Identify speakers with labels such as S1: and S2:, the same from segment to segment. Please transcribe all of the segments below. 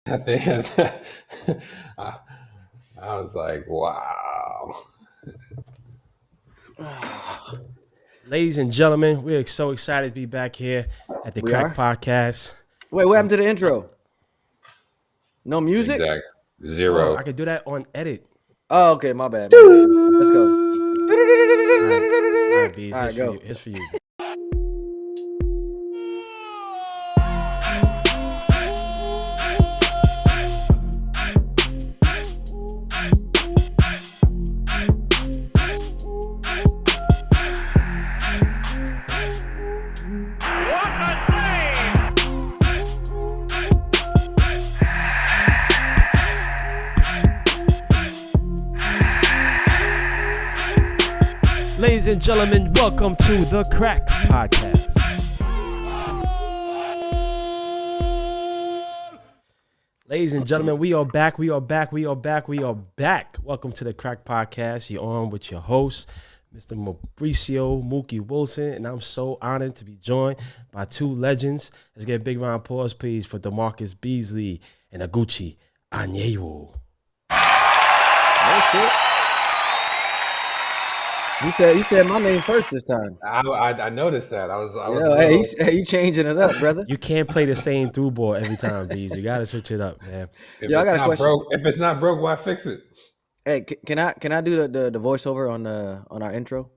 S1: I think I, I was like, wow.
S2: Ladies and gentlemen, we're so excited to be back here at the
S3: We
S2: Crack
S3: are?
S2: Podcast.
S3: Wait, what happened to the intro? No music?
S1: Exactly.
S2: Oh,
S1: Zero.
S2: I could do that on edit.
S3: Oh, okay, my bad. Let's go.
S2: All right, Bees,
S3: All right, go.
S2: Here's for you. Ladies and gentlemen, welcome to the Crack Podcast. Ladies and gentlemen, we are back. Welcome to the Crack Podcast. You're on with your host, Mr. Mabricio, Mookie Wilson, and I'm so honored to be joined by two legends. Let's get a big round of applause, please, for Damarcus, Beasley, and Oguchi, Onyewu.
S3: Oh, shit. He said my name first this time.
S1: I noticed that. I was
S3: Hey, you changing it up, brother.
S2: You can't play the same through ball every time, Bees. You gotta switch it up, man.
S1: If
S3: Yo, I
S1: it's
S3: got a
S1: not
S3: question.
S1: broke, if it's not broke, why fix it?
S3: Hey, can I do the voiceover on our intro?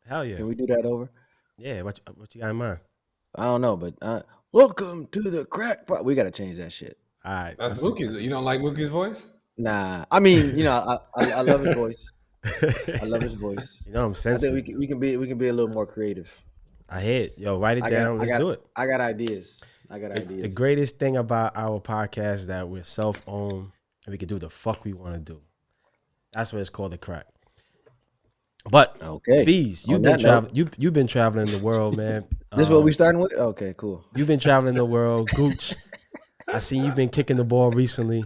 S2: Hell yeah.
S3: Can we do that over?
S2: Yeah, what you got in mind?
S3: I don't know, but welcome to the Crack Pod. We gotta change that shit.
S2: All right.
S1: That's Mookie's. You don't like Mookie's voice?
S3: Nah, I mean, I love his voice. I love his voice.
S2: You know I'm
S3: I
S2: sensitive.
S3: think we can be a little more creative.
S2: I hear it. Yo, write it down. Let's do it.
S3: I got ideas.
S2: The greatest thing about our podcast is that we're self-owned and we can do the fuck we want to do. That's what it's called, the Crack. But
S3: Okay,
S2: Bees, you've been traveling the world, man.
S3: This is what we starting with? Okay, cool.
S2: You've been traveling the world, Gooch. I see you've been kicking the ball recently.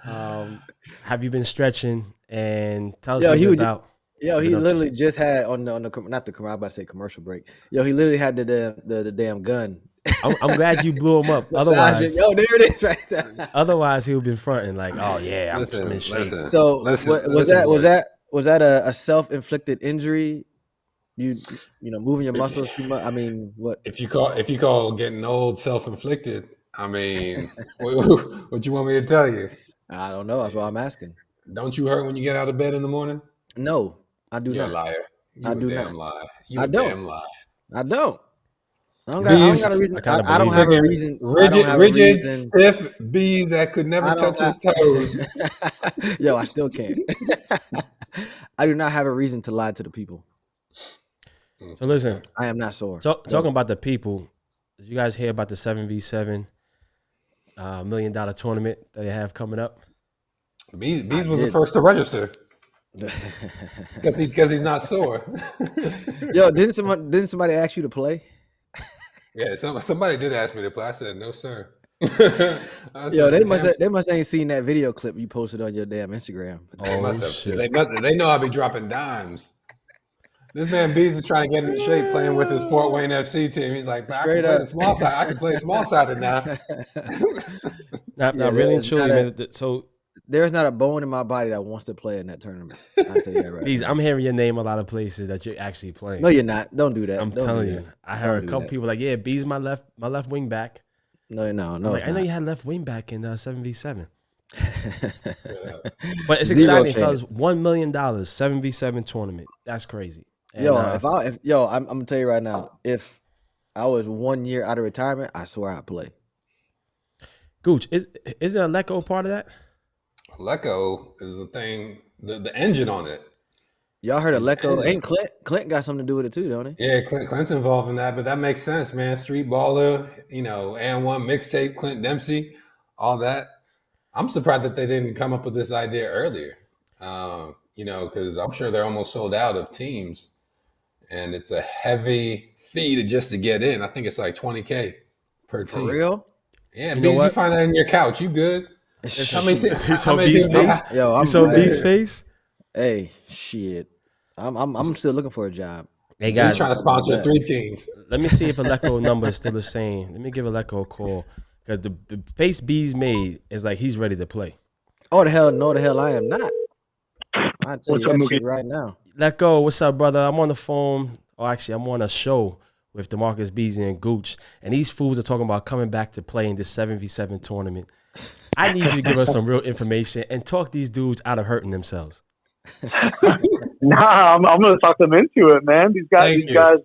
S2: Have you been stretching? And tell us a little bit about.
S3: Yo, he literally just had on the not the commercial. I'm about to say commercial break. Yo, he literally had the damn gun.
S2: I'm glad you blew him up. Otherwise,
S3: yo, there it is right there.
S2: Otherwise, he would have been fronting like, "Oh yeah, I'm in shape."
S3: So was that a self-inflicted injury? You moving your muscles too much? I mean, what?
S1: If you call getting old self-inflicted, I mean, what you want me to tell you?
S3: I don't know. That's what I'm asking.
S1: Don't you hurt when you get out of bed in the morning?
S3: No, I do
S1: You're
S3: not.
S1: a liar. You
S3: I
S1: a
S3: do
S1: damn
S3: not.
S1: lie.
S3: I don't.
S1: Damn lie.
S3: I don't. I don't got a reason. I don't have a reason.
S1: Rigid, stiff bees that could never touch his toes.
S3: Yo, I still can't. I do not have a reason to lie to the people.
S2: So listen,
S3: I am not sore.
S2: Talking about the people, did you guys hear about the 7v7 $1 million tournament that they have coming up?
S1: Bees was the first to register because he's not sore.
S3: Yo, didn't somebody ask you to play?
S1: Yeah, somebody did ask me to play. I said no, sir.
S3: Yo, they must ain't seen that video clip you posted on your damn Instagram.
S1: Oh shit! They know I be dropping dimes. This man Bees is trying to get in shape playing with his Fort Wayne FC team. He's like, I can play small sided now.
S2: Not really and truly, man. So
S3: there's not a bone in my body that wants to play in that tournament. I'll tell you that right.
S2: Bees, I'm hearing your name a lot of places that you're actually playing.
S3: No, you're not. Don't do that.
S2: I'm telling you. I heard a couple people like, yeah, Bees my left wing back.
S3: No.
S2: I know you had left wing back in 7v7. But it's exciting, fellas. $1 million 7v7 tournament. That's crazy. And,
S3: I'm gonna tell you right now, if I was 1 year out of retirement, I swear I'd play.
S2: Gooch, isn't Aleko part of that?
S1: Aleko is the thing, the engine on it.
S3: Y'all heard of Aleko? Ain't Clint got something to do with it too, don't he?
S1: Yeah, Clint's involved in that, but that makes sense, man. Street baller, and one mixtape, Clint Dempsey, all that. I'm surprised that they didn't come up with this idea earlier. Because I'm sure they're almost sold out of teams. And it's a heavy fee just to get in. I think it's like $20K per team.
S3: For real?
S1: Yeah, you find that in your couch. You good?
S2: You saw Beast face?
S3: Yo,
S2: you saw Beast face?
S3: Hey, shit. I'm still looking for a job.
S2: Hey guys,
S1: he's trying to sponsor 3 teams.
S2: Let me see if Aleko number is still the same. Let me give Aleko a call. because the face B's made is like he's ready to play.
S3: Oh, the hell I am not. I'll tell
S4: What's
S3: you
S4: up,
S3: that
S4: Mookie?
S3: shit right now.
S2: Let go. What's up, brother? I'm on the phone. Oh, actually, I'm on a show with Damarcus, Beasley, and Gooch. And these fools are talking about coming back to play in this 7v7 tournament. I need you to give us some real information and talk these dudes out of hurting themselves.
S4: Nah, I'm gonna talk them into it, man. These guys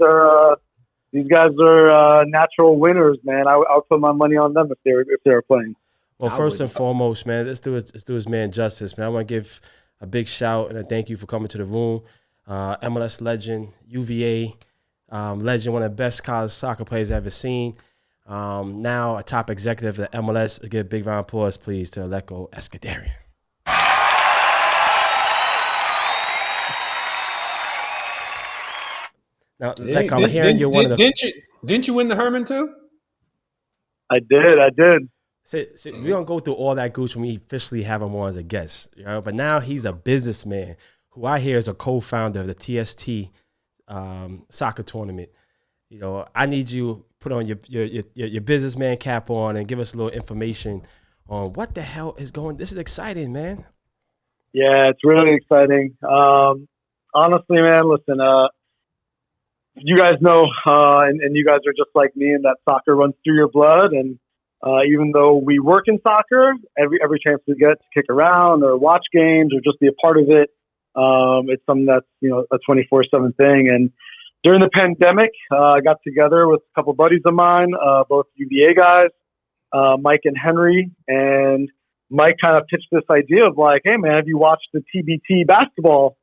S4: are natural winners, man. I'll put my money on them if they're playing.
S2: Well, first and foremost, man, let's do his man justice, man. I want to give a big shout and a thank you for coming to the room. MLS legend, UVA legend, one of the best college soccer players I've ever seen. Now a top executive at MLS. Let's give a big round of applause, please, to Aleko Escuderian. Now, Aleko, I'm hearing you're one of the...
S1: Didn't you win the Herman too?
S4: I did.
S2: See, we don't go through all that gooch when we officially have him on as a guest, you know? But now he's a businessman who I hear is a co-founder of the TST soccer tournament. You know, I need you put on your businessman cap on and give us a little information on what the hell is going. This is exciting, man.
S4: Yeah, it's really exciting. Honestly, man, listen, you guys know, and you guys are just like me, and that soccer runs through your blood. And even though we work in soccer, every chance we get to kick around or watch games or just be a part of it, it's something that's, you know, a 24/7 thing. And during the pandemic, I got together with a couple buddies of mine, both UVA guys, Mike and Henry, and Mike kind of pitched this idea of like, hey man, have you watched the TBT basketball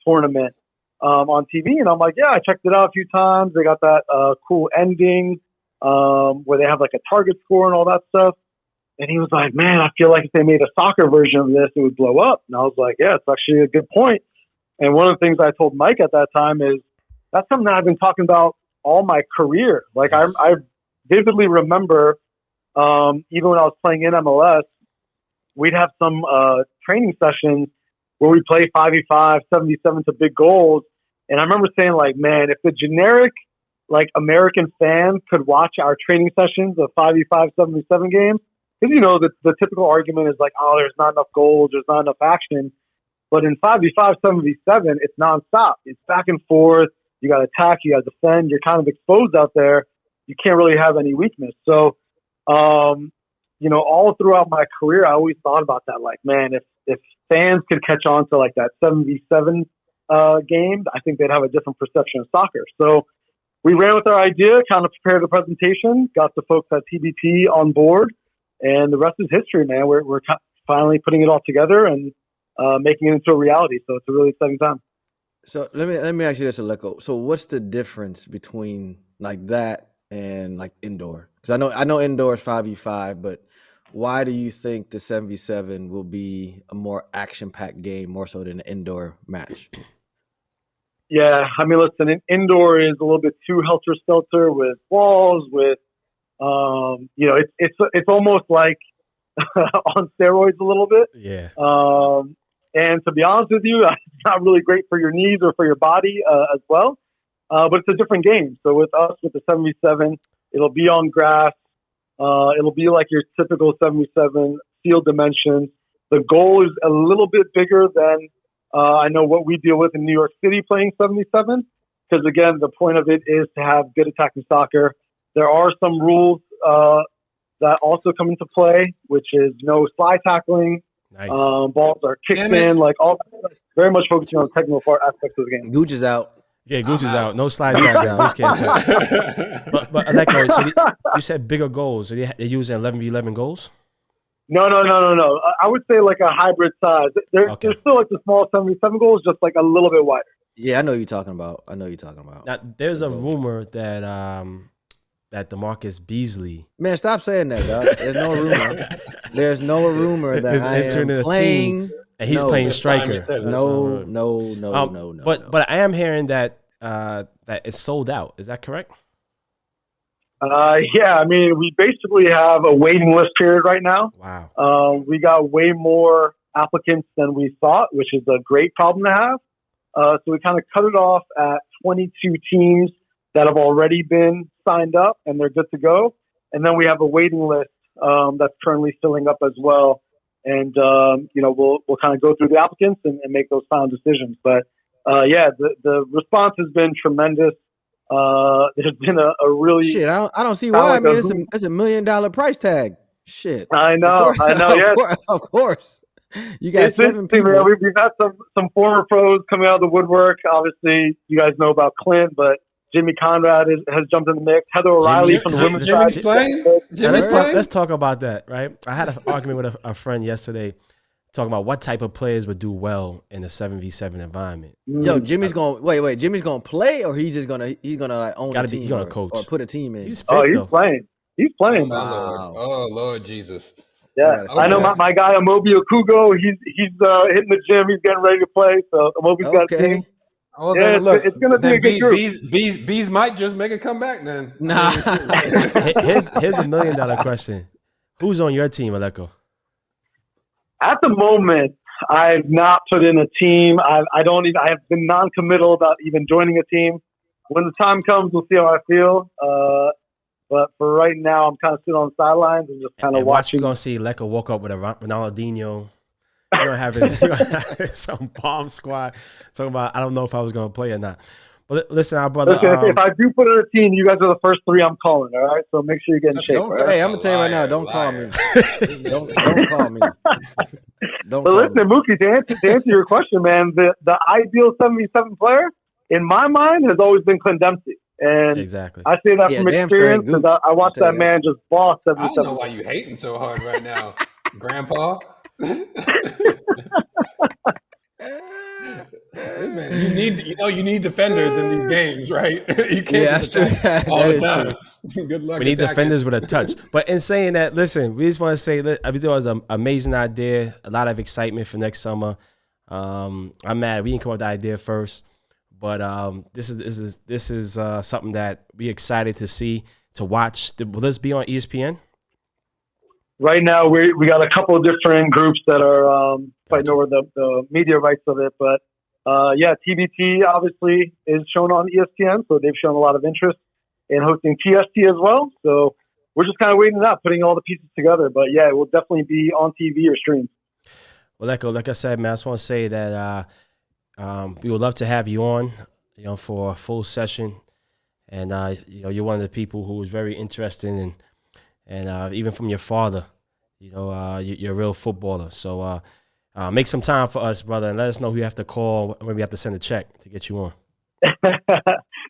S4: tournament on TV? And I'm like, yeah, I checked it out a few times. They got that cool ending where they have like a target score and all that stuff. And he was like, man, I feel like if they made a soccer version of this, it would blow up. And I was like, yeah, it's actually a good point. And one of the things I told Mike at that time is that's something that I've been talking about all my career. Like
S2: Yes.
S4: I vividly remember, even when I was playing in MLS, we'd have some training sessions where we play 5v5, 7v7 to big goals. And I remember saying like, man, if the generic like American fan could watch our training sessions of 5v5, 7v7 games, because, you know, the typical argument is like, oh, there's not enough goals, there's not enough action. But in 5v5, 7v7, it's nonstop. It's back and forth. You got to attack, you got to defend. You're kind of exposed out there. You can't really have any weakness. So, you know, all throughout my career, I always thought about that. Like, man, if fans could catch on to like that 7v7 game, I think they'd have a different perception of soccer. So we ran with our idea, kind of prepared a presentation, got the folks at TBT on board, and the rest is history, man. We're finally putting it all together and making it into a reality. So it's a really exciting time.
S3: So let me ask you this, Aleko. So what's the difference between like that and like indoor? Because I know indoor is 5v5, but why do you think the 7v7 will be a more action-packed game more so than an indoor match?
S4: Yeah, I mean, listen, indoor is a little bit too helter-skelter with walls, with you know, it's almost like on steroids a little bit.
S2: Yeah.
S4: And to be honest with you, it's not really great for your knees or for your body as well. But it's a different game. So with us, with the 7v7, it'll be on grass. It'll be like your typical 7v7 field dimensions. The goal is a little bit bigger than I know what we deal with in New York City playing 7v7. Because again, the point of it is to have good attacking soccer. There are some rules that also come into play, which is no slide tackling.
S2: Nice.
S4: Balls are kicked in, like all very much focusing on the technical part aspects of the game.
S3: Gooch is out.
S2: Yeah, Gooch is out. No slide tackle. Gooch can't play. But Aleko, so you said bigger goals. So they're using 11v11 goals?
S4: No. I would say like a hybrid size. There's still like the small 7v7 goals, just like a little bit wider.
S3: Yeah, I know what you're talking about.
S2: Now, there's a rumor that that Damarcus Beasley.
S3: Man, stop saying that, dog. There's no rumor. There's no rumor that I am playing.
S2: And he's playing striker.
S3: No.
S2: But I am hearing that that it's sold out. Is that correct?
S4: Yeah, I mean, we basically have a waiting list period right now.
S2: Wow.
S4: We got way more applicants than we thought, which is a great problem to have. So we kind of cut it off at 22 teams that have already been signed up and they're good to go. And then we have a waiting list that's currently filling up as well. And we'll kind of go through the applicants and make those final decisions. But the response has been tremendous. There's been a really
S3: shit. I don't see why.
S4: like
S3: I mean, it's $1 million price tag. Shit.
S4: I know. Yes,
S3: of course. You got
S4: it's
S3: 7 people.
S4: Man. We've had some former pros coming out of the woodwork. Obviously, you guys know about Clint, but Jimmy Conrad has jumped in the mix. Heather O'Reilly from the women's side.
S2: Let's talk about that, right? I had an argument with a friend yesterday talking about what type of players would do well in a 7v7 environment.
S3: Yo, Jimmy's gonna wait. Jimmy's gonna play, or he's gonna like own a team,
S2: he's gonna coach
S3: or put a team in.
S2: He's fit,
S4: he's playing. He's playing.
S1: Oh, Lord. Oh, Lord Jesus.
S4: Yeah, I know my guy Amobi Okugo. He's hitting the gym. He's getting ready to play. So Amobi's got a team.
S1: Oh,
S4: yeah,
S1: look,
S4: it's going to be a good group.
S1: Bees might just make a comeback then.
S3: Nah.
S2: Here's the $1 million question. Who's on your team, Aleko?
S4: At the moment, I've not put in a team. I have been non-committal about even joining a team. When the time comes, we'll see how I feel. But for right now, I'm kind of sitting on the sidelines and just kind of watching.
S2: You're going to see Leko walk up with a Ronaldinho. You're going to have some bomb squad talking about, I don't know if I was going to play or not. But listen, our brother.
S4: Listen, if I do put in a team, you guys are the first 3 I'm calling, all right? So make sure you get in shape.
S3: Hey, I'm going to tell you right now, don't call me. don't call me.
S4: But listen, Mookie, to answer your question, man, the ideal 7v7 player, in my mind, has always been Clint Dempsey. And
S2: exactly.
S4: I say that from experience because I watched that man just boss 7v7.
S1: I don't know why you hating so hard right now, Grandpa. Man, you need defenders in these games, right? You can't just attack all the time. Good luck.
S2: We need defenders with a touch. But in saying that, listen, we just want to say that I think it was an amazing idea, a lot of excitement for next summer. I'm mad we didn't come up with the idea first, but this is something that we excited to see, to watch. Will this be on ESPN?
S4: Right now, we got a couple of different groups that are fighting over the media rights of it. But, TBT obviously is shown on ESPN, so they've shown a lot of interest in hosting TST as well. So we're just kind of waiting it out, putting all the pieces together. But, yeah, it will definitely be on TV or streamed.
S2: Well, like I said, man, I just want to say that we would love to have you on, for a full session. And, you're one of the people who was very interested in, and even from your father, you're a real footballer. So make some time for us, brother, and let us know who you have to call, when we have to send a check to get you on.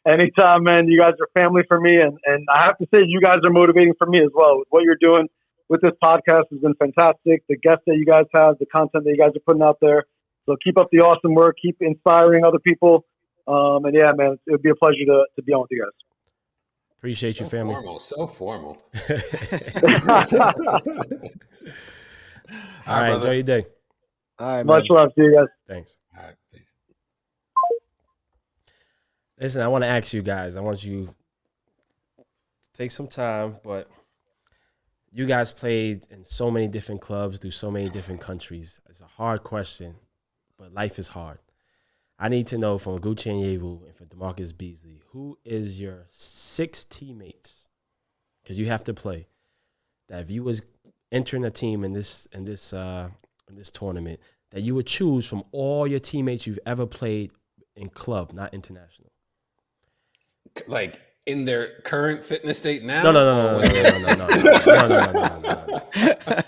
S4: Anytime, man. You guys are family for me, and I have to say you guys are motivating for me as well. What you're doing with this podcast has been fantastic. The guests that you guys have, the content that you guys are putting out there. So keep up the awesome work. Keep inspiring other people. And yeah, man, it would be a pleasure to be on with you guys.
S2: Appreciate you, family.
S1: So formal.
S2: All right, enjoy your day.
S3: All right,
S4: much love to you guys.
S2: Thanks.
S1: All right, peace.
S2: Listen, I want to ask you guys. I want you to take some time, but you guys played in so many different clubs through so many different countries. It's a hard question, but life is hard. I need to know from Oguchi Onyewu and from Damarcus Beasley, who is your 6 teammates? Because you have to play. That if you was entering a team in this tournament, that you would choose from all your teammates you've ever played in club, not international.
S1: Like in their current fitness state now?
S2: No.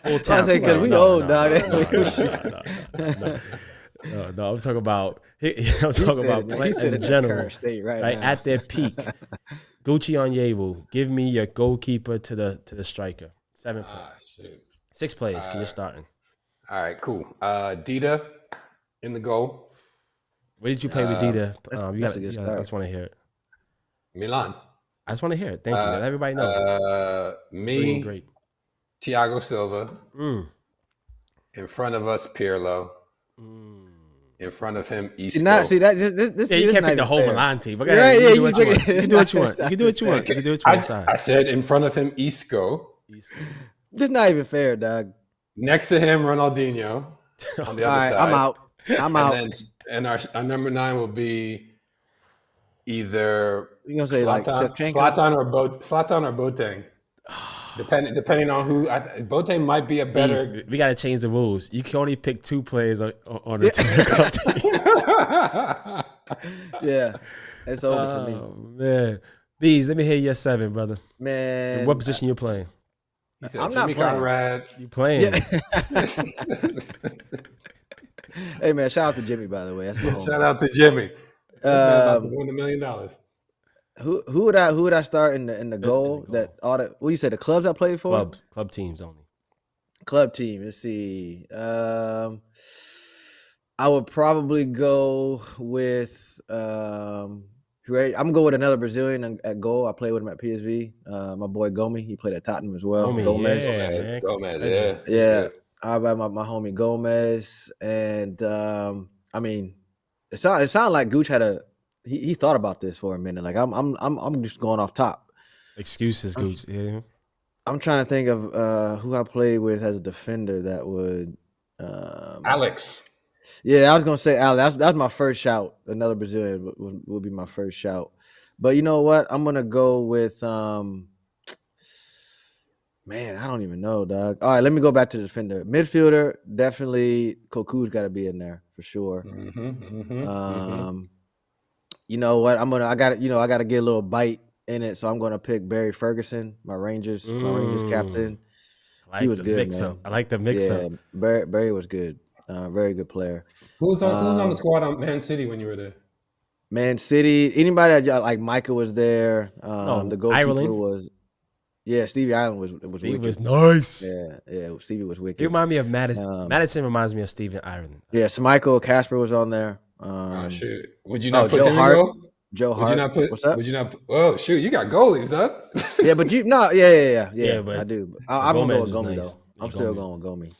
S2: Full time.
S3: I say because we old, dog.
S2: No, I'm talking about. I'm talking about playing in general,
S3: state right
S2: at their peak. Gucci Onyewu, give me your goalkeeper to the striker. 7 players. 6 players. Can you starting?
S1: All right, cool. Dita in the goal.
S2: Where did you play with Dita?
S3: I
S2: just want to hear it.
S1: Milan.
S2: I just want to hear it. Thank you. Everybody knows.
S1: Me,
S2: great.
S1: Thiago Silva. In front of us, Pirlo. In front of him, Isco.
S3: You can't
S2: pick the whole Milan team. But
S3: you
S2: can do what you want. You can do what you want. You can do what you want.
S1: I said in front of him, Isco.
S3: This not even fair, dog.
S1: Next to him, Ronaldinho. On the other side.
S3: I'm out.
S1: And our number 9 will be either
S3: you gonna say
S1: Zlatan or Boateng. Depending on who, Bote might be a better.
S2: Bees, we got to change the rules. You can only pick 2 players on the club team.
S3: Yeah, it's over for me.
S2: Oh, man. Bees, let me hear your 7, brother.
S3: Man,
S2: What position you playing?
S1: He said
S3: I'm not
S1: Jimmy
S3: playing.
S1: Conrad.
S2: You playing?
S3: Yeah. Hey man, shout out to Jimmy, by the way. That's my homie.
S1: Shout out to Jimmy. This man about to win $1 million.
S3: Who would I start in the goal?
S2: goal.
S3: That all the what you said the clubs I played for?
S2: Club teams only.
S3: Club team. Let's see. I would probably go with ready? I'm gonna go with another Brazilian at goal. I played with him at PSV. My boy Gomi, he played at Tottenham as well. Gomez.
S2: Yeah,
S1: Gomez,
S3: Yeah. How about my homie Gomez? And I mean, it sounded like Gooch had he thought about this for a minute. Like I'm just going off top.
S2: Excuses, Gooch. Yeah.
S3: I'm trying to think of who I played with as a defender that would
S1: Alex.
S3: Yeah, I was gonna say Alex. That's my first shout. Another Brazilian would be my first shout. But you know what? I'm gonna go with man, I don't even know, dog. All right, let me go back to the defender. Midfielder, definitely Koku's got to be in there for sure. You know what? I got to get a little bite in it, so I'm gonna pick Barry Ferguson, my Rangers captain. He was good, man.
S2: I like the mix up.
S3: Barry was good. Very good player.
S1: Who was on the squad on Man City when you were there?
S3: Man City. Anybody like Micah was there. The goalkeeper
S2: Ireland
S3: was. Yeah, Stevie Ireland was
S2: He
S3: wicked.
S2: was nice.
S3: Yeah, Stevie was wicked.
S2: He reminded me of Madison. Madison reminds me of Steven Ireland.
S3: Yeah, Michael Casper was on there.
S1: Oh shoot! Would you not put
S3: Joe
S1: him
S3: Hart?
S1: in goal?
S3: Joe
S1: Would
S3: Hart.
S1: you not put?
S3: What's up?
S1: Would you not? Oh shoot! You got goalies, huh?
S3: Yeah, but yeah.
S2: But
S3: I do. I'm gonna go with Gomi though. I'm still going with Gomi.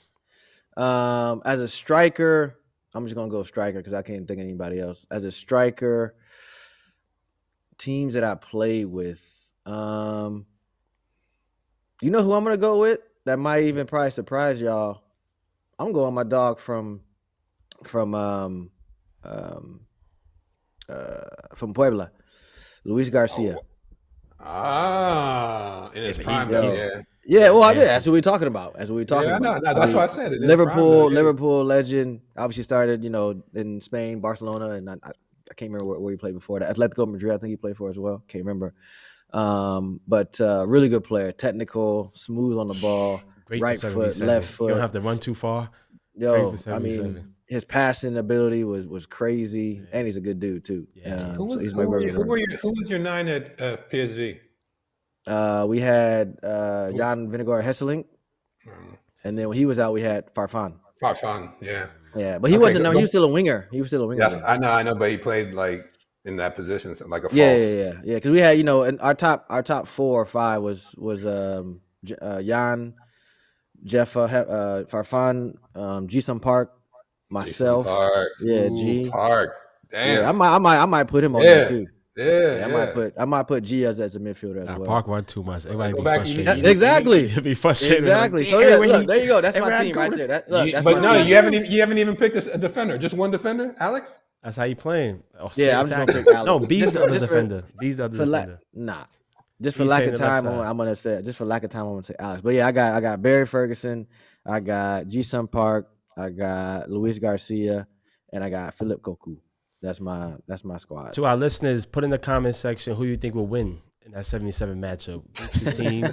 S3: As a striker, I'm just gonna go striker because I can't think of anybody else. As a striker, teams that I played with. You know who I'm gonna go with? That might even probably surprise y'all. I'm going my dog from Puebla, Luis Garcia.
S1: In his prime, yeah.
S3: Yeah, well, that's what we're talking about. That's what we're talking about.
S1: No, that's why I said it.
S3: Liverpool legend. Obviously started, in Spain, Barcelona, and I can't remember where he played before that. Atletico Madrid, I think he played for as well. Can't remember. But really good player, technical, smooth on the ball,
S2: Great
S3: right foot, left foot.
S2: You don't have to run too far.
S3: Yo, I mean, his passing ability was crazy, and he's a good dude too.
S2: Yeah.
S1: Who was your 9 at PSV?
S3: We had Jan Vingegaard Hesselink, and then when he was out, we had Farfan.
S1: Farfan, yeah.
S3: Yeah, but he wasn't. No, he was still a winger.
S1: Yes, I know, but he played like in that position, like a false.
S3: Yeah. Because we had, and our top 4 or 5 was Jan, Jeffa, Farfan, Jisung Park, myself.
S1: Park.
S3: Yeah, G
S1: Park. Damn.
S3: Yeah, I might put him on there too.
S1: Yeah.
S3: I might put G as a midfielder as well.
S2: Park run too much. Everybody be
S3: frustrated.
S2: frustrated.
S3: Exactly.
S2: He'd be frustrated.
S3: Exactly. So yeah, look, there you go. That's my team right there.
S1: But no, you haven't even picked a defender. Just one defender, Alex.
S2: That's how you playing.
S3: Yeah, I'm just gonna pick Alex.
S2: No, B's the other defender. B's the other defender.
S3: Just for lack of time, I'm gonna say Alex. But yeah, I got Barry Ferguson, I got Jisung Park, I got Luis Garcia, and I got Philip Koku. That's my squad.
S2: To our listeners, put in the comment section who you think will win in that 77 matchup. Gucci's team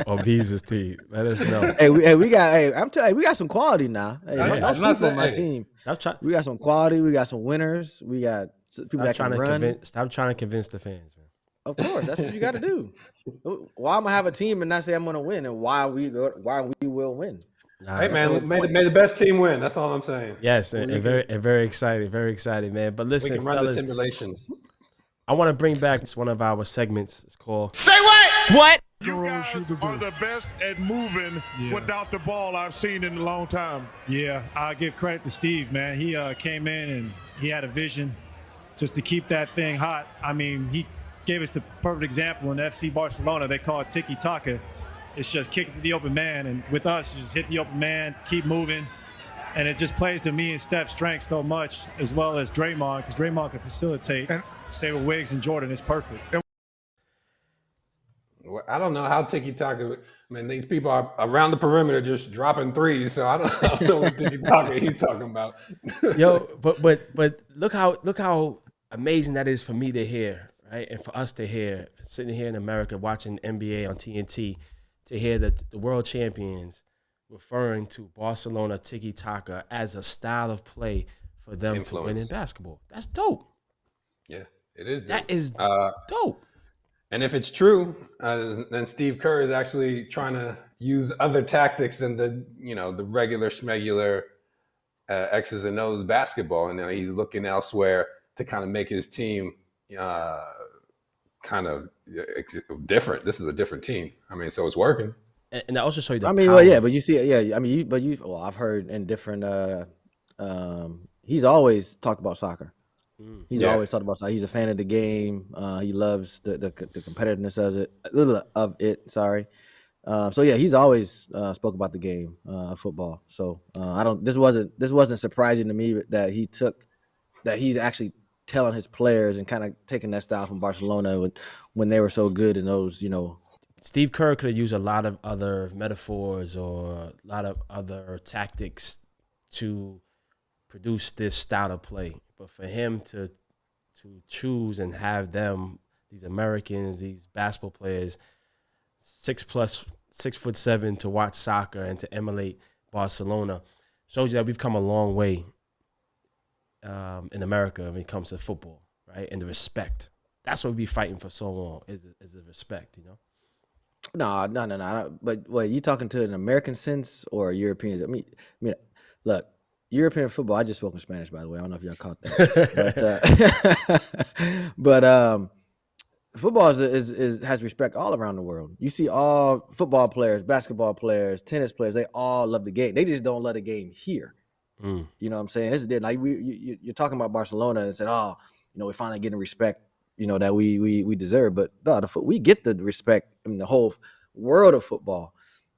S2: or Bees' team. Let us know.
S3: I'm telling you, we got some quality now. Hey, don't sleep on my team. We got some quality. We got some winners. We got people that can run.
S2: Stop trying to convince the fans, man.
S3: Of course, that's what you got to do. Why I'm gonna have a team and not say I'm gonna win, and why we will win?
S1: Hey man, may the best team win. That's all I'm saying.
S2: Yes, and very excited, man. But listen,
S1: we can run
S2: fellas,
S1: the simulations.
S2: I want to bring back one of our segments. It's called
S5: Say What?
S6: What? You guys are the best at moving without the ball I've seen in a long time.
S7: Yeah, I give credit to Steve, man. He came in and he had a vision just to keep that thing hot. I mean, he gave us the perfect example in FC Barcelona. They call it tiki-taka. It's just kick it to the open man, and with us, just hit the open man, keep moving, and it just plays to me and Steph's strengths so much, as well as Draymond, because Draymond can facilitate. Say with Wiggs and Jordan, it's perfect.
S1: I don't know how tiki-taka. I mean, these people are around the perimeter just dropping threes. So I don't know what he's talking about.
S2: Yo, but look how amazing that is for me to hear, right? And for us to hear, sitting here in America watching NBA on TNT, to hear that the world champions referring to Barcelona tiki taka as a style of play for them to win in basketball. That's dope.
S1: Yeah, it is. Dope.
S2: That is dope.
S1: And if it's true, then Steve Kerr is actually trying to use other tactics than the regular schmegular X's and O's basketball, and he's looking elsewhere to kind of make his team kind of different. This is a different team. I mean, so it's working.
S2: And I also show you the
S3: I mean,
S2: power.
S3: well, yeah, but you see, yeah, I mean, well, I've heard in different. He's always talked about soccer. He's always talked about soccer. He's a fan of the game. He loves the competitiveness of it. Sorry. So yeah, he's always spoke about the game, football. So This wasn't surprising to me that he's actually telling his players and kind of taking that style from Barcelona when they were so good in those,
S2: Steve Kerr could have used a lot of other metaphors or a lot of other tactics to produce this style of play. But for him to choose and have them, these Americans, these basketball players, 6'7" to watch soccer and to emulate Barcelona, shows you that we've come a long way in America when it comes to football, right? And the respect. That's what we've been fighting for so long, is the respect,
S3: No. But what, you talking to an American sense or Europeans? I mean, look, European football. I just spoke in Spanish, by the way. I don't know if y'all caught that. But football has respect all around the world. You see all football players, basketball players, tennis players. They all love the game. They just don't love the game here. You know what I'm saying? This is like you're talking about Barcelona and said, we're finally getting respect, that we deserve. But we get the respect in the whole world of football.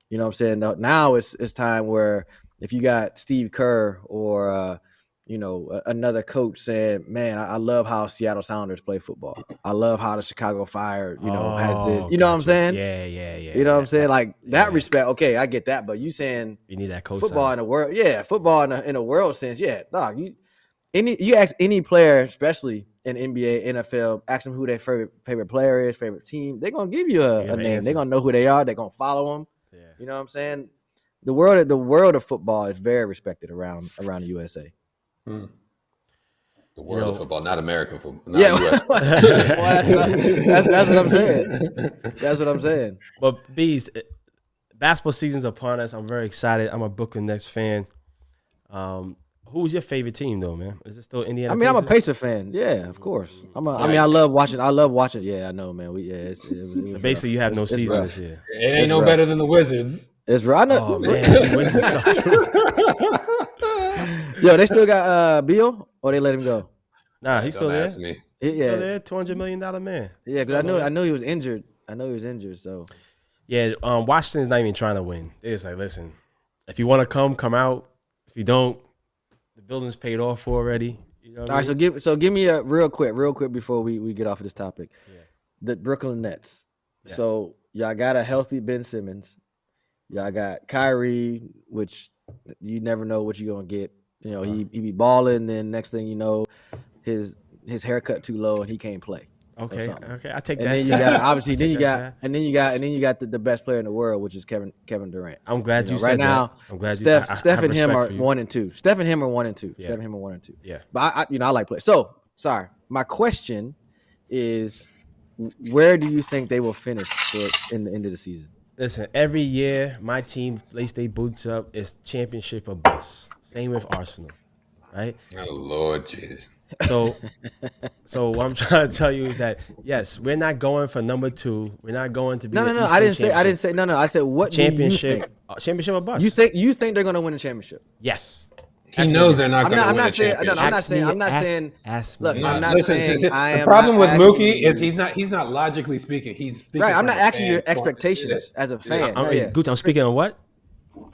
S3: You know what I'm saying? Now it's time where if you got Steve Kerr or another coach saying, "Man, I love how Seattle Sounders play football. I love how the Chicago Fire, has this." You know what I'm saying?
S2: Yeah.
S3: You know what I'm saying? Like that respect. Okay, I get that. But you saying
S2: you need that coach
S3: football in the world? Yeah, football in a world sense. Yeah, dog. You ask any player, especially in NBA, NFL, ask them who their favorite player is, favorite team. They're gonna give you a name. They're gonna know who they are. They're gonna follow them.
S2: Yeah.
S3: You know what I'm saying? The world of football is very respected around the USA.
S1: The world of football, not American football.
S3: Not US. That's what I'm saying. That's what I'm saying.
S2: But Bees, basketball season's upon us. I'm very excited. I'm a Brooklyn Nets fan. Who's your favorite team, though, man? Is it still Indiana?
S3: I mean,
S2: Pacers?
S3: I'm a Pacer fan. Yeah, of course. I love watching. Yeah, I know, man.
S2: So basically, you have no season this year.
S1: It ain't no better than the Wizards.
S3: It's right.
S2: Oh man, Wizards suck too.
S3: Yo, they still got Beal, or they let him go?
S2: Nah, he's still there.
S1: Ask me.
S3: Yeah,
S2: Still there, $200 million man.
S3: Yeah, because I knew he was injured. So
S2: yeah, Washington's not even trying to win. They're just like, listen, if you want to come out. If you don't, the building's paid off for already. You know what
S3: all right, so give me a real quick before we get off of this topic.
S2: Yeah.
S3: The Brooklyn Nets.
S2: Yes.
S3: So y'all got a healthy Ben Simmons. Y'all got Kyrie, which you never know what you're gonna get. He be balling, then next thing you know, his haircut too low and he can't play.
S2: Okay, I take
S3: and
S2: that.
S3: then you got obviously then you got the best player in the world, which is Kevin Durant.
S2: I'm glad you
S3: said
S2: said
S3: now.
S2: That. I'm glad
S3: Steph and him are
S2: you.
S3: 1 and 2. Steph and him are 1 and 2.
S2: Yeah.
S3: Steph and him are 1 and 2.
S2: Yeah.
S3: But I like play. So sorry. My question is, where do you think they will finish in the end of the season?
S2: Listen, every year my team lace their boots up. It's championship or bust. Same with Arsenal, right?
S1: Oh Lord, jeez.
S2: So what I'm trying to tell you is that yes, we're not going for number 2. We're not going to be.
S3: No. I didn't say. No. I said what
S2: championship.
S3: Do you think?
S2: Championship or bust.
S3: You think they're going to win a championship?
S2: Yes.
S1: He knows they're not going to win a championship.
S3: I'm not saying.
S2: Ask
S3: Look,
S2: me.
S3: I'm not saying.
S1: The problem with Mookie is he's not logically speaking. He's speaking
S3: right. I'm not asking your
S1: expectations
S3: expectations as a fan.
S2: Gucci, I'm speaking on what?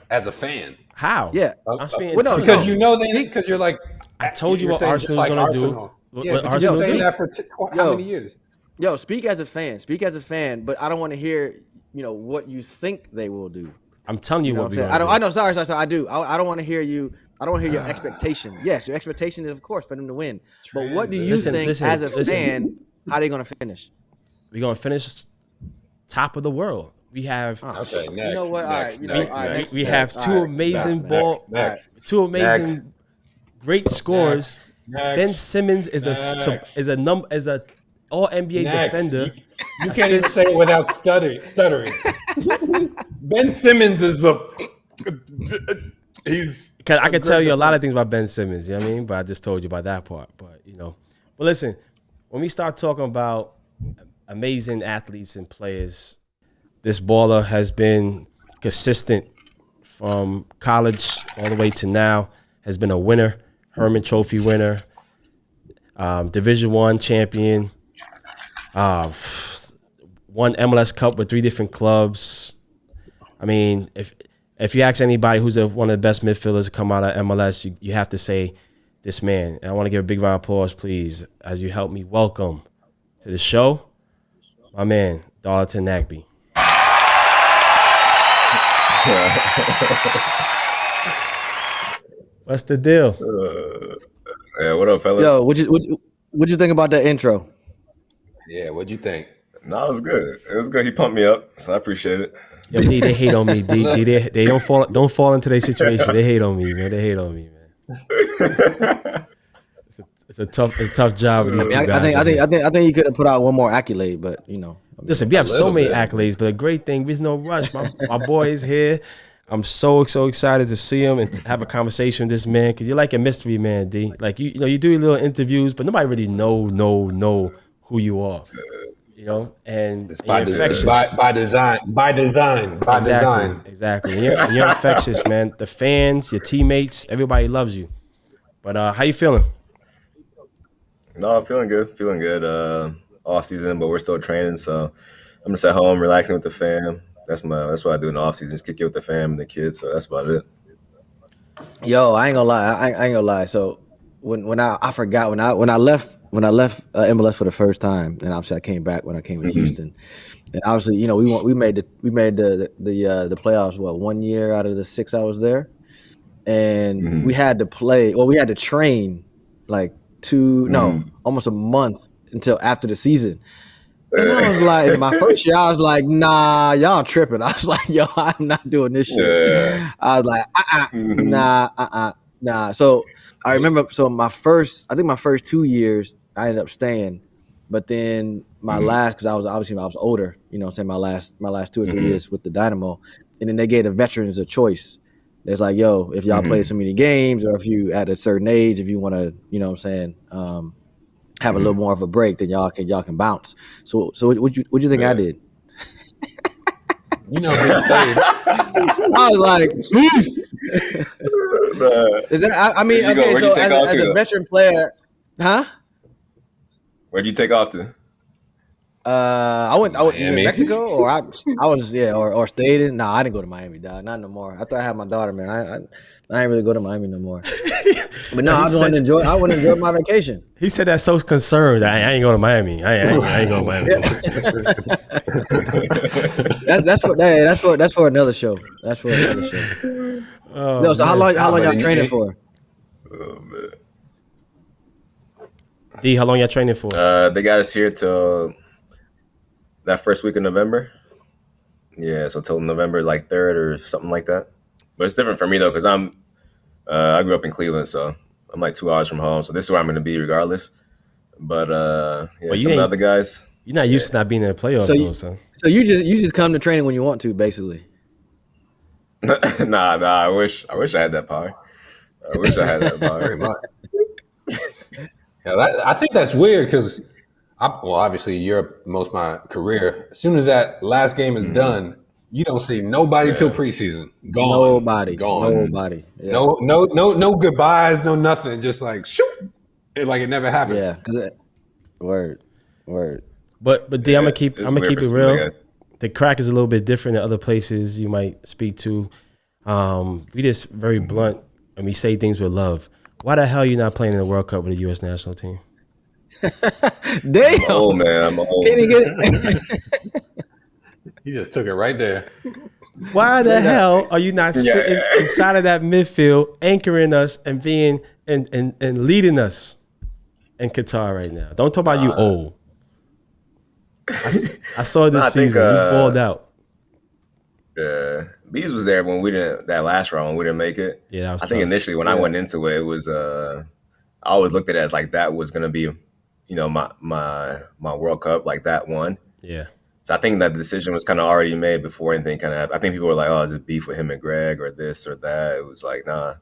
S1: As a fan.
S2: How?
S3: Yeah.
S2: I'm speaking
S1: because because you're like.
S2: I told you what Arsenal's going to do.
S1: What Arsenal saying that for how many years?
S3: Yo, speak as a fan. But I don't want to hear what you think they will do.
S2: I'm telling you,
S3: You know
S2: what
S3: what
S2: we're
S3: I'm saying?
S2: gonna
S3: I
S2: do.
S3: know. Sorry. I do. I don't want to hear you. I don't want to hear your expectation. Yes, your expectation is, of course, for them to win. But what do you think as a fan, how they going to finish?
S2: We're gonna finish top of the world. We have
S1: Okay, next.
S3: You know what?
S1: Next.
S2: we have two amazing great scorers.
S1: Next.
S2: Ben Simmons is a all NBA defender.
S1: You can't even say it without stuttering. Ben Simmons is
S2: Cause I can tell you a lot of things about Ben Simmons, you know what I mean? But I just told you about that part. But But listen, when we start talking about amazing athletes and players, this baller has been consistent from college all the way to now, has been a winner, Herman Trophy winner, Division I champion, won MLS Cup with 3 different clubs. I mean, if you ask anybody who's one of the best midfielders to come out of MLS, you have to say this man. And I want to give a big round of applause, please, as you help me welcome to the show, my man, Darlington Nagbe. What's the deal?
S5: Yeah, what up, fellas?
S3: Yo, what'd you think about that intro?
S1: Yeah, what'd you think?
S5: No, it was good. It was good. He pumped me up, so I appreciate it.
S2: Yo, D, they hate on me. D, they don't fall into their situation. They hate on me, man. They hate on me, man. It's a tough job with these two guys.
S3: I think you could have put out one more accolade, but
S2: Listen, we have so many accolades, but a great thing, there's no rush. My boy is here. I'm so excited to see him and have a conversation with this man, because you're like a mystery man, D. Like you do your little interviews, but nobody really know who you are. And
S1: It's
S2: you're infectious.
S1: by design.
S2: Exactly. And you're infectious, man. The fans, your teammates, everybody loves you. But how you feeling?
S5: No, I'm feeling good. Off season, but we're still training, so I'm just at home relaxing with the fam. That's what I do in the off season, just kick it with the fam and the kids. So that's about it.
S3: Yo, I ain't gonna lie. I ain't gonna lie. So when I forgot when I left MLS for the first time, and obviously I came back when I came to Houston, and obviously we made the playoffs 1 year out of the 6 I was there, and we had to play. Well, we had to train like almost a month until after the season. And I was like, my first year, I was like, nah, y'all tripping. I was like, yo, I'm not doing this shit. Yeah. I was like, nah. So I remember, my first 2 years, I ended up staying. But then my last, because I was older, my last 2 or 3 years with the Dynamo. And then they gave the veterans a choice. It's like, yo, if y'all played so many games, or if you at a certain age, if you want to, have a little more of a break, then y'all can bounce. So what you think I did?
S1: Big stage.
S3: I was like, is that? I mean, okay. So as a veteran player, huh?
S5: Where'd you take off to?
S3: I went either Mexico, or I was or stayed in. No, I didn't go to Miami, dog. Not no more. I thought I had my daughter, man. I ain't really go to Miami no more. But no, I want to enjoy my vacation.
S2: He said that so concerned. I ain't going to Miami. I ain't going to Miami. That's for another show. That's for another show. Oh, so how long y'all training for?
S5: Oh man.
S2: D, how long y'all training for?
S5: They got us here till that first week of November. Yeah, so till November 3rd or something like that. But it's different for me though, because I grew up in Cleveland, so I'm like 2 hours from home. So this is where I'm going to be regardless. But some of the other guys,
S2: you're not used to not being in the playoffs,
S3: So you just come to training when you want to, basically.
S5: Nah. I wish I had that power.
S1: Very much. I think that's weird because, obviously Europe most of my career. As soon as that last game is done, you don't see nobody till preseason. Gone.
S3: Nobody. Yeah.
S1: No goodbyes, no nothing. Just like shoot, it never happened.
S3: Yeah. Word.
S2: But D, I'm gonna keep it real. The crack is a little bit different than other places you might speak to. We just very blunt and we say things with love. Why the hell are you not playing in the World Cup with the U.S. national team?
S3: Damn.
S5: I'm old, man. I'm old.
S3: Can he get it?
S1: He just took it right there.
S2: Why the hell are you not sitting inside of that midfield, anchoring us and being and leading us in Qatar right now? Don't talk about you old. I saw this season. You balled out.
S5: Bees was there when we didn't that last round when we didn't make it.
S2: Yeah, that was
S5: I think
S2: tough.
S5: initially when I went into it, it was I always looked at it as like that was gonna be, my World Cup, like that one.
S2: Yeah.
S5: So I think that the decision was kind of already made before anything kind of happened. I think people were like, "Oh, is it beef with him and Greg or this or that?" It was like, nah.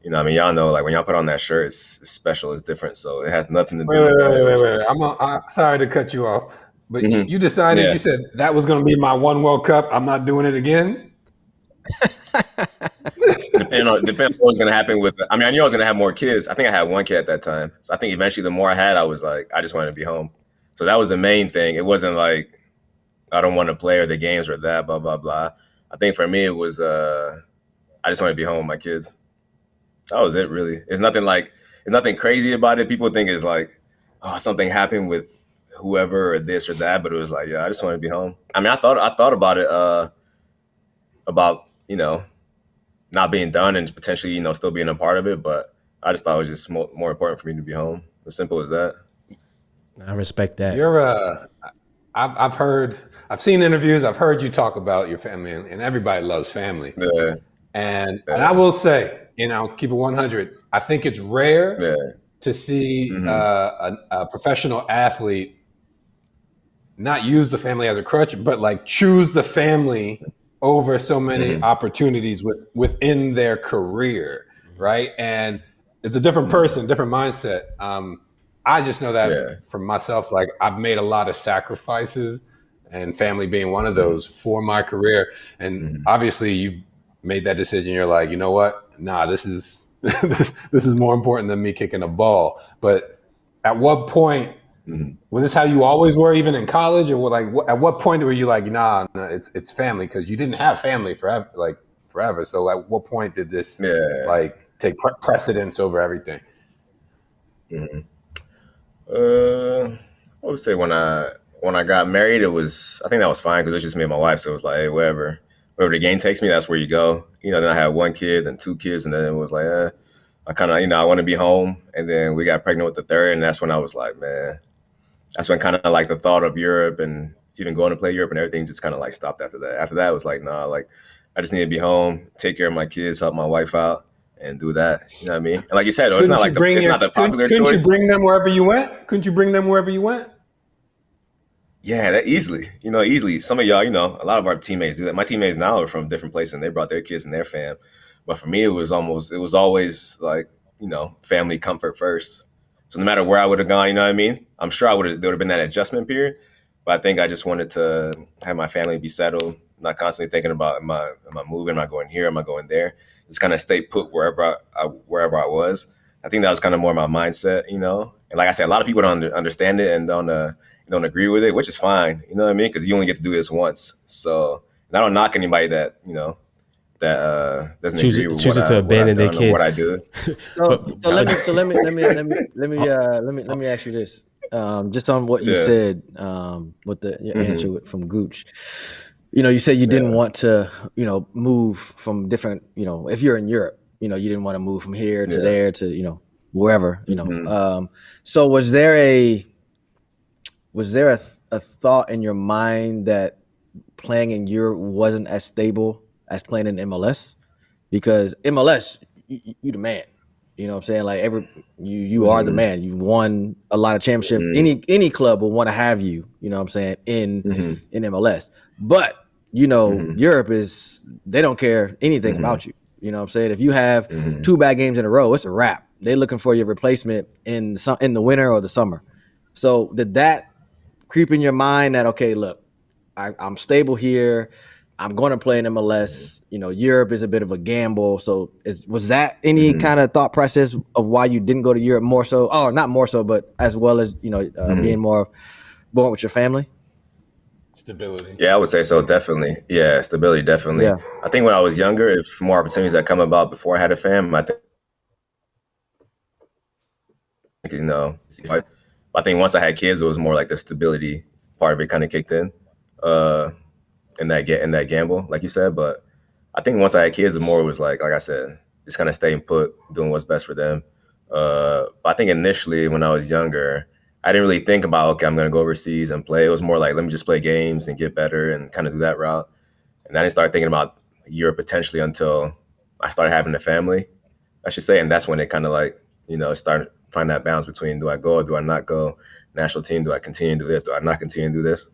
S5: Y'all know, like when y'all put on that shirt, it's special, it's different. So it has nothing to do with
S1: Wait. I'm sorry to cut you off, but you decided. You said that was going to be my one World Cup. I'm not doing it again.
S5: Depending on what's going to happen with. I knew I was going to have more kids. I think I had one kid at that time. So I think eventually, the more I had, I was like, I just wanted to be home. So that was the main thing. It wasn't like I don't want to play or the games or that, blah blah blah. I think for me, it was I just wanted to be home with my kids. That was it, really. It's nothing crazy about it. People think it's like, oh, something happened with whoever or this or that, but it was like, yeah, I just want to be home. I thought about it, about not being done and potentially still being a part of it, but I just thought it was just more important for me to be home. As simple as that.
S2: I respect that.
S1: I've seen interviews. I've heard you talk about your family, and everybody loves family.
S5: Yeah.
S1: And I will say, keep it 100. I think it's rare to see a professional athlete not use the family as a crutch, but like choose the family over so many opportunities within their career, right? And it's a different person, different mindset. I just know that for myself, like I've made a lot of sacrifices, and family being one of those for my career. And obviously, you made that decision. You're like, you know what? Nah, this is this is more important than me kicking a ball. But at what point was this how you always were, even in college, or at what point were you like, nah, it's family? Because you didn't have family forever. So at what point did this take precedence over everything?
S5: I would say when I got married, I think that was fine because it was just me and my wife. So it was like, hey, wherever the game takes me, that's where you go. Then I had one kid, then two kids, and then it was like, I kind of, I want to be home. And then we got pregnant with the third, and that's when I was like, man, that's when kind of like the thought of Europe and even going to play Europe and everything just kind of like stopped after that. After that, it was like, nah, like I just need to be home, take care of my kids, help my wife out, and do that. You know what I mean? And like you said, though, it's not like it's not the popular choice.
S1: Couldn't you bring them wherever you went?
S5: Yeah, that easily. Easily. Some of y'all, a lot of our teammates do that. My teammates now are from different places, and they brought their kids and their fam. But for me, it was always like, family comfort first. So no matter where I would have gone, you know what I mean? I'm sure there would have been that adjustment period. But I think I just wanted to have my family be settled, not constantly thinking about, am I moving? Am I going here? Am I going there? Just kind of stay put wherever I was. I think that was kind of more my mindset, And like I said, a lot of people don't understand it and don't agree with it, which is fine. You know what I mean? Because you only get to do this once. So I don't knock anybody that, that doesn't agree with
S2: chooses to abandon their kids.
S5: What I do.
S3: Let me ask you this. Just on what you said, with your answer from Gooch. You said you didn't want to, move from different, if you're in Europe, you didn't want to move from here to there to, wherever, So was there a thought in your mind that playing in Europe wasn't as stable as playing in MLS? Because MLS, you the man. You know what I'm saying? Like you are the man. You won a lot of championships. Any club will want to have you, you know what I'm saying, in MLS. But, Europe they don't care anything about you. You know what I'm saying? If you have 2 bad games in a row, it's a wrap. They're looking for your replacement in the winter or the summer. So did that creep in your mind that, okay, look, I'm stable here. I'm going to play in MLS. Europe is a bit of a gamble. So was that any kind of thought process of why you didn't go to Europe more so? Oh, not more so, but as well as, being more born with your family?
S1: Stability.
S5: Yeah, I would say so. Definitely. Yeah, stability. Definitely. Yeah. I think when I was younger, if more opportunities had come about before I had a fam, I think once I had kids, it was more like the stability part of it kind of kicked in. in that gamble, like you said. But I think once I had kids, the more was like I said, just kind of staying put, doing what's best for them. But I think initially when I was younger, I didn't really think about, okay, I'm going to go overseas and play. It was more like, let me just play games and get better and kind of do that route. And I didn't start thinking about Europe potentially until I started having a family, I should say. And that's when it kind of like, started find that balance between, do I go or do I not go? National team, do I continue to do this? Do I not continue to do this?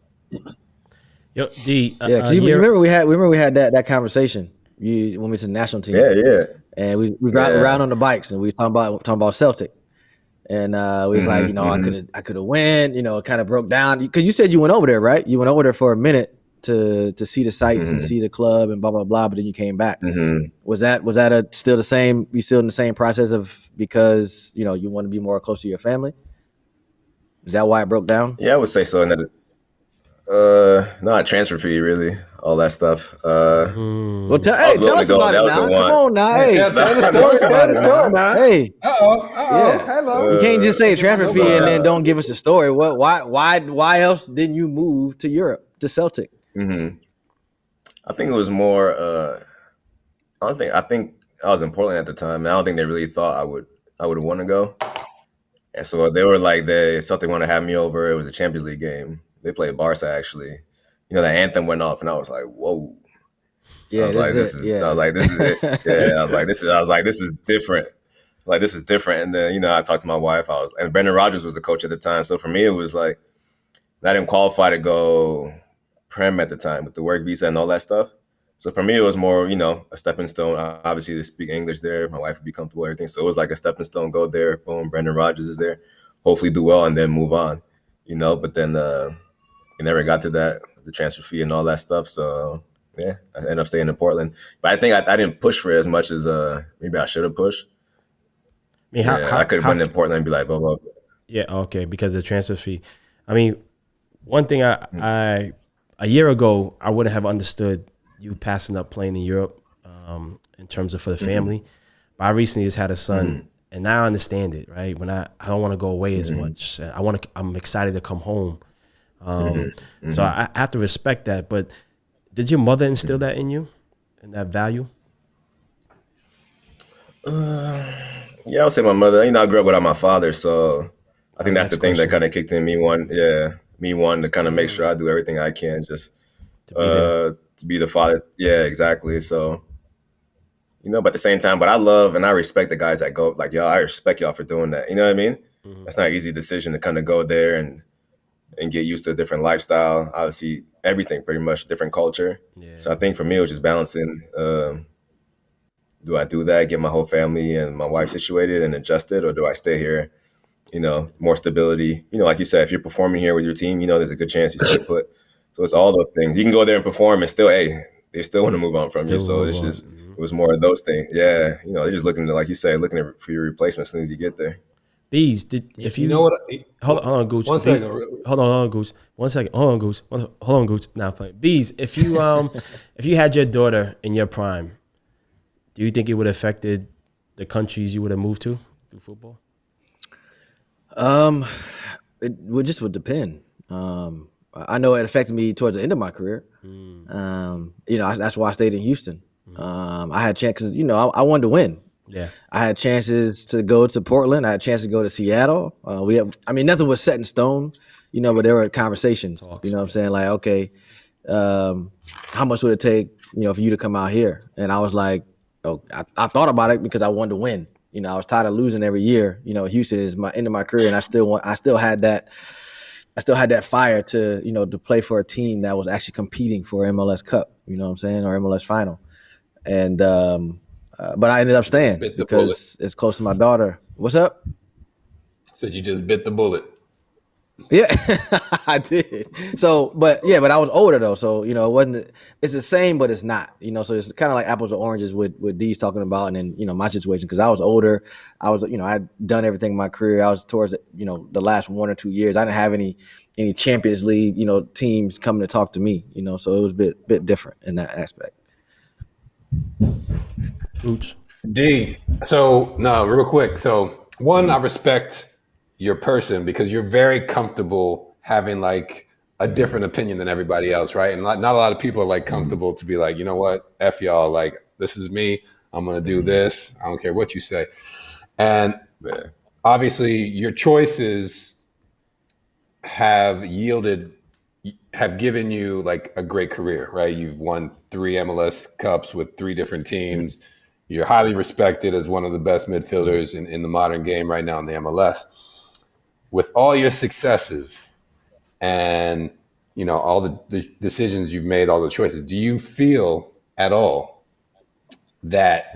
S2: Yo, D,
S3: Cause you remember we had that conversation when we went to the national team.
S5: Yeah.
S3: And we got around on the bikes and we were talking about Celtic. And we was like, I could have win, it kind of broke down. Because you said you went over there, right? You went over there for a minute to see the sights and see the club and blah, blah, blah. But then you came back. Was that still the same? You still in the same process of because, you want to be more close to your family? Is that why it broke down?
S5: Yeah, I would say so. Not transfer fee, really. All that stuff.
S3: Well, tell us about it now. Come on now. Hey, tell the story now. Hey. Hello. You can't just say transfer fee and then don't give us a story. Why else didn't you move to Europe, to Celtic?
S5: I think it was more I think I was in Portland at the time, and I don't think they really thought I would want to go. And so they were like, Celtic want to have me over. It was a Champions League game. They played Barca actually. That anthem went off, and I was like, "Whoa!"
S3: Yeah,
S5: I was like, "This is it." Yeah, I was like, "This is different." Like, this is different. And then I talked to my wife. And Brendan Rodgers was the coach at the time. So for me, it was like I didn't qualify to go Prem at the time with the work visa and all that stuff. So for me, it was more, a stepping stone. Obviously, to speak English there, my wife would be comfortable, everything. So it was like a stepping stone. Go there, boom. Brendan Rodgers is there. Hopefully, do well and then move on. But then it never got to that, the transfer fee and all that stuff. So yeah, I ended up staying in Portland. But I think I didn't push for it as much as maybe I should have pushed.
S2: I mean,
S5: I could have went in Portland and be like, blah, blah, blah.
S2: Yeah, okay, because of the transfer fee. I mean, one thing I a year ago I wouldn't have understood you passing up playing in Europe in terms of for the family. But I recently just had a son, and now I understand it. Right, when I don't want to go away as much. I'm excited to come home. So I have to respect that. But did your mother instill that in you, and that value?
S5: Yeah, I would say my mother. I grew up without my father, so I think that's the thing that kind of kicked in me wanting to kind of make sure I do everything I can just to be the father. Yeah, exactly. So, but at the same time, but I love and I respect the guys that go like y'all. I respect y'all for doing that. You know what I mean? That's not an easy decision to kind of go there and get used to a different lifestyle. Obviously, everything pretty much different culture. Yeah. So I think for me, it was just balancing. Do I do that, get my whole family and my wife situated and adjusted, or do I stay here? More stability. Like you said, if you're performing here with your team, there's a good chance you stay put. So it's all those things. You can go there and perform and still, they still want to move on from you. So it's just, it was more of those things. Yeah. They're just looking to, like you say, for your replacement as soon as you get there.
S2: Bees, if you know what? Hold on, Gooch. One second. Hold on, Gooch. 1 second. Hold on, Gooch. Hold on, Gooch. Now, Bees, if you had your daughter in your prime, do you think it would have affected the countries you would have moved to through football?
S3: It would depend. I know it affected me towards the end of my career. That's why I stayed in Houston. I had chances, I wanted to win.
S2: Yeah,
S3: I had chances to go to Portland. I had a chance to go to Seattle. Nothing was set in stone, but there were conversations. Talks, what I'm saying? Like, okay, how much would it take, for you to come out here? And I was like, I thought about it because I wanted to win. I was tired of losing every year. Houston is my end of my career, and I still had that fire to to play for a team that was actually competing for MLS Cup. Or MLS Final. And but I ended up staying because it's close to my daughter. What's up?
S1: Said you just bit the bullet.
S3: Yeah, I did. So, but I was older though. So, it wasn't, it's the same, but it's not, so it's kind of like apples or oranges with D's talking about. And then, my situation, cause I was older, I was, I'd done everything in my career. I was towards, the last 1 or 2 years. I didn't have any Champions League, teams coming to talk to me, so it was a bit different in that aspect.
S2: Ooch.
S1: D. So, no, real quick. So, one, I respect your person because you're very comfortable having like a different opinion than everybody else, right? And not a lot of people are like comfortable to be like, you know what, F y'all, like this is me. I'm gonna do this. I don't care what you say. And obviously, your choices have given you like a great career, right? You've won 3 MLS Cups with 3 different teams. You're highly respected as one of the best midfielders in the modern game right now in the MLS. With all your successes and all the decisions you've made, all the choices, do you feel at all that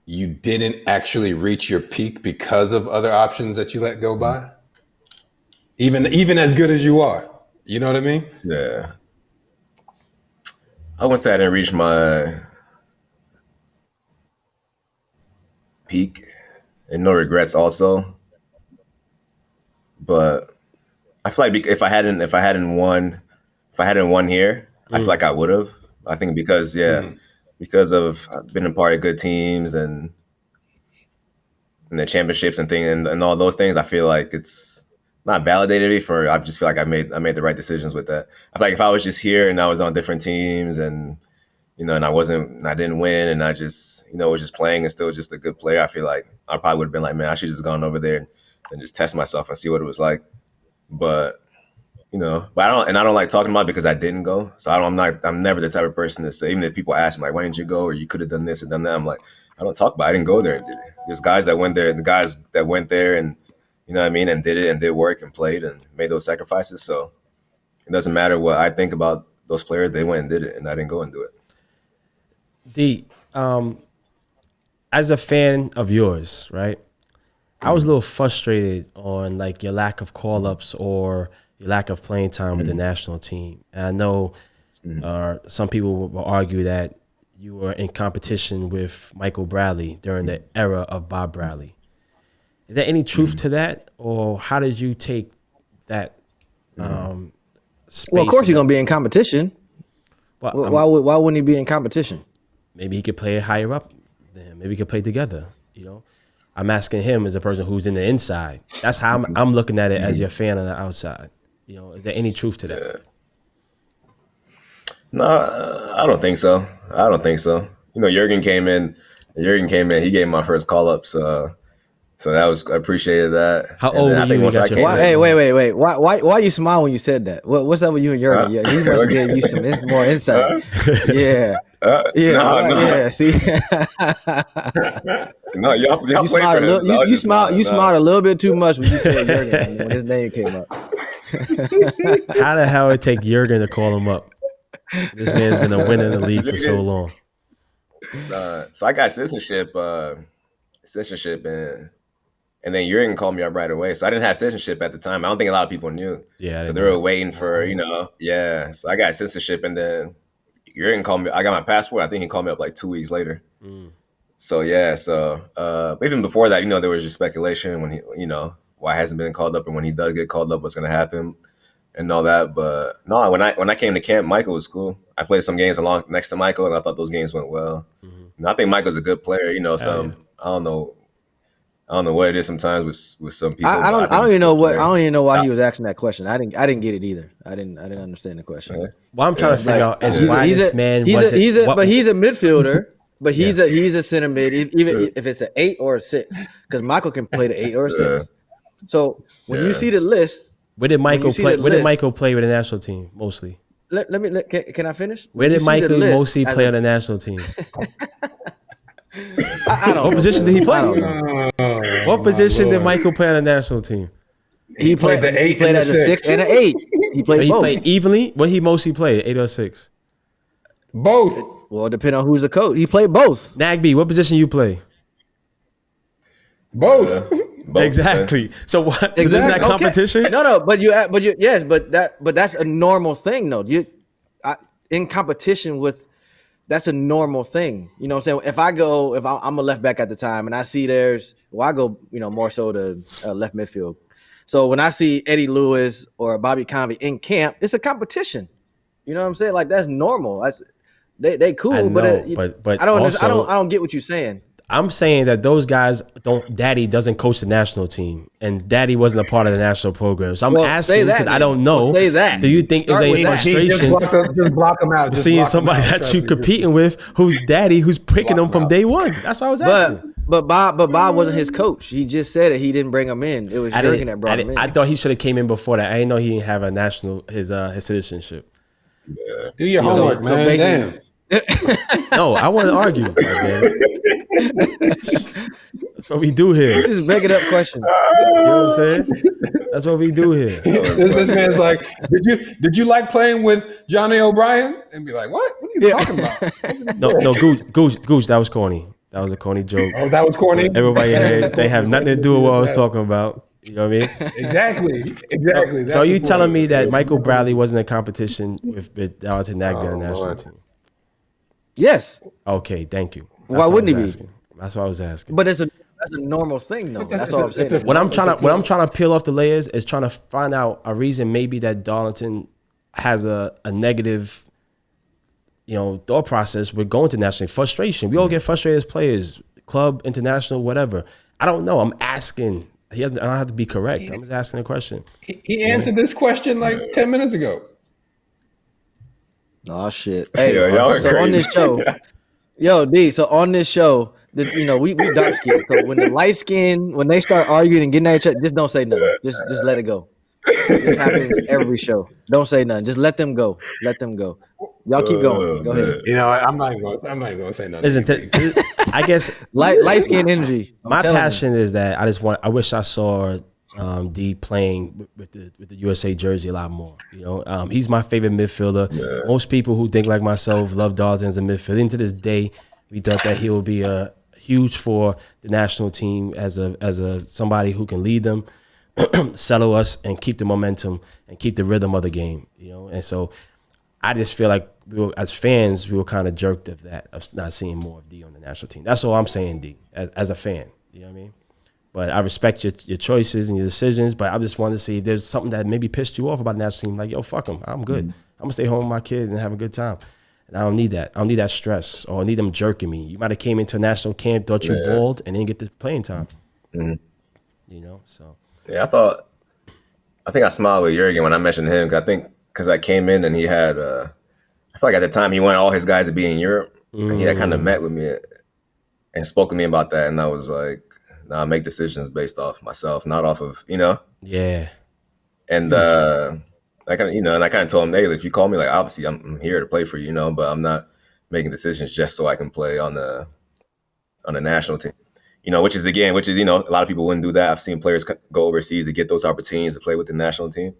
S1: you didn't actually reach your peak because of other options that you let go by? Even as good as you are, you know what I mean?
S5: Yeah. I wouldn't say I didn't reach my peak, and no regrets also. But I feel like if I hadn't won here, I feel like I would have. I think because of I've been a part of good teams and the championships and things and all those things, I feel like it's not validated me for. I just feel like I made the right decisions with that. I feel like if I was just here and I was on different teams and and I didn't win and I just was just playing and still just a good player, I feel like I probably would have been like, man, I should just gone over there and just test myself and see what it was like. But I don't like talking about it because I didn't go. So I'm never the type of person to say, even if people ask me like, why didn't you go, or you could have done this or done that, I'm like, I don't talk about it. I didn't go there and did it. There's guys that went there, the guys that went there and and did it and did work and played and made those sacrifices. So it doesn't matter what I think about those players, they went and did it and I didn't go and do it.
S2: D, as a fan of yours, right? I was a little frustrated on like your lack of call-ups or your lack of playing time with the national team. And I know some people will argue that you were in competition with Michael Bradley during the era of Bob Bradley. Is there any truth to that, or how did you take that space?
S3: Well, of course you're gonna be in competition. Why wouldn't he be in competition?
S2: Maybe he could play higher up than him. Maybe we could play together. I'm asking him as a person who's in the inside. That's how I'm looking at it as your fan on the outside. Is there any truth to that?
S5: Yeah. No, I don't think so. Jurgen came in. He gave my first call up, so that was, I appreciated that.
S2: How old were you?
S3: Hey, wait. Why you smile when you said that? What's up with you and Jurgen? Yeah, he must have gave you some more insight. Yeah. Yeah. See.
S5: No, y'all
S3: you smiled a little. You smiled a little bit too much when you said Jurgen when his name came up.
S2: How the hell it take Jurgen to call him up? This man's been a winner in the league for so long.
S5: So I got citizenship, and then Jurgen called me up right away. So I didn't have citizenship at the time. I don't think a lot of people knew.
S2: Yeah.
S5: So they were waiting for, So I got citizenship, and then Jurgen called me. I got my passport. I think he called me up like 2 weeks later. So even before that, there was just speculation when he, why he hasn't been called up, and when he does get called up, what's going to happen and all that. But no, when I came to camp, Michael was cool. I played some games along next to Michael, and I thought those games went well. And I think Michael's a good player. I don't know what it is sometimes with some people.
S3: I don't even know why he was asking that question. I didn't get it either. I didn't understand the question.
S5: Yeah.
S2: Well, I'm trying to figure out
S3: he's a midfielder. But he's a center mid, even if it's an 8 or a 6, because Michael can play the 8 or a 6. So when you see the list,
S2: where did Michael play? Where did Michael play with the national team mostly?
S3: Can I finish?
S2: Where did Michael mostly play on the national team?
S3: I don't know.
S2: What position did he play? What position did
S3: Lord.
S2: Michael play on the national team?
S3: He played the 8. He played as a 6 and an 8. He played both.
S2: He played evenly. What he mostly played, 8 or 6?
S1: Both.
S3: Well, depending on who's the coach. He played both.
S2: Nagbe, what position you play?
S1: Both.
S2: Exactly. So what? Isn't that competition?
S3: Okay. No, but that's a normal thing, though. In competition with, that's a normal thing. You know what I'm saying? If I'm a left back at the time and I see I go, more so to left midfield. So when I see Eddie Lewis or Bobby Convey in camp, it's a competition. You know what I'm saying? Like, that's normal. They cool,
S2: I know,
S3: but I don't get what you're saying.
S2: I'm saying that those guys Daddy doesn't coach the national team, and Daddy wasn't a part of the national program. So I'm asking because I don't know.
S3: Say that.
S2: Do you think is a frustration
S1: Just block them out.
S2: seeing somebody that you competing with who's Daddy who's picking them from day one? That's what I was asking.
S3: But Bob wasn't his coach. He just said it. He didn't bring him in. It was Jurgen that brought him in.
S2: I thought he should have came in before that. I didn't know he didn't have a his citizenship.
S5: Yeah.
S1: Do your homework, man. Damn.
S2: No, I want to argue. Man. That's what we do here.
S3: Just making up questions.
S2: You know what I'm saying? That's what we do here.
S1: This man's like, did you like playing with Johnny O'Brien? And be like, what? What are you talking about?
S2: No, Gooch, that was corny. That was a corny joke.
S1: Oh, that was corny?
S2: Everybody here, they have nothing to do with what I was talking about. You know what I mean?
S1: Exactly.
S2: So are you telling me that Michael Bradley wasn't in competition with Darlington Nagbe on the national team?
S3: Yes.
S2: Okay, thank you.
S3: Why wouldn't he be?
S2: That's what I was asking.
S3: But that's a normal thing, though. That's all I'm saying.
S2: What I'm trying to peel off the layers is trying to find out a reason maybe that Darlington has a negative, thought process with going to national frustration. We all get frustrated as players, club, international, whatever. I don't know. I'm asking. I don't have to be correct. I'm just asking a question.
S1: He answered this question like 10 minutes ago.
S3: Oh shit! Hey,
S5: y'all are
S3: so
S5: crazy.
S3: On this show, so on this show, we dark skinned. So when the light skin, when they start arguing and getting at each other, just don't say nothing. Just let it go. It happens every show. Don't say nothing. Just let them go. Let them go. Y'all keep going. Go ahead.
S1: I'm not even going to say nothing.
S2: Listen, I guess
S3: light skin energy.
S2: My passion is that I wish I saw D playing with the USA jersey a lot more. He's my favorite midfielder. Yeah. Most people who think like myself love Darlington as a midfielder. And to this day, we thought that he would be a huge for the national team as a somebody who can lead them, settle us, and keep the momentum and keep the rhythm of the game. And so I just feel like as fans, we were kind of jerked of not seeing more of D on the national team. That's all I'm saying, D, as a fan. You know what I mean? But I respect your choices and your decisions. But I just wanted to see if there's something that maybe pissed you off about the national team. Like, yo, fuck them. I'm good. I'm going to stay home with my kid and have a good time. And I don't need that. I don't need that stress or I need them jerking me. You might have came into a national camp, thought you balled, and didn't get the playing time. Mm-hmm. So.
S5: Yeah, I think I smiled with Jurgen when I mentioned him because I came in and he had, I feel like at the time he wanted all his guys to be in Europe. And he had kind of met with me and spoke to me about that. And I was like, I make decisions based off myself, not off of,
S2: Yeah.
S5: And I kind of told him, hey, if you call me, like, obviously I'm here to play for you, but I'm not making decisions just so I can play on the national team. Which is a lot of people wouldn't do that. I've seen players go overseas to get those opportunities to play with the national team.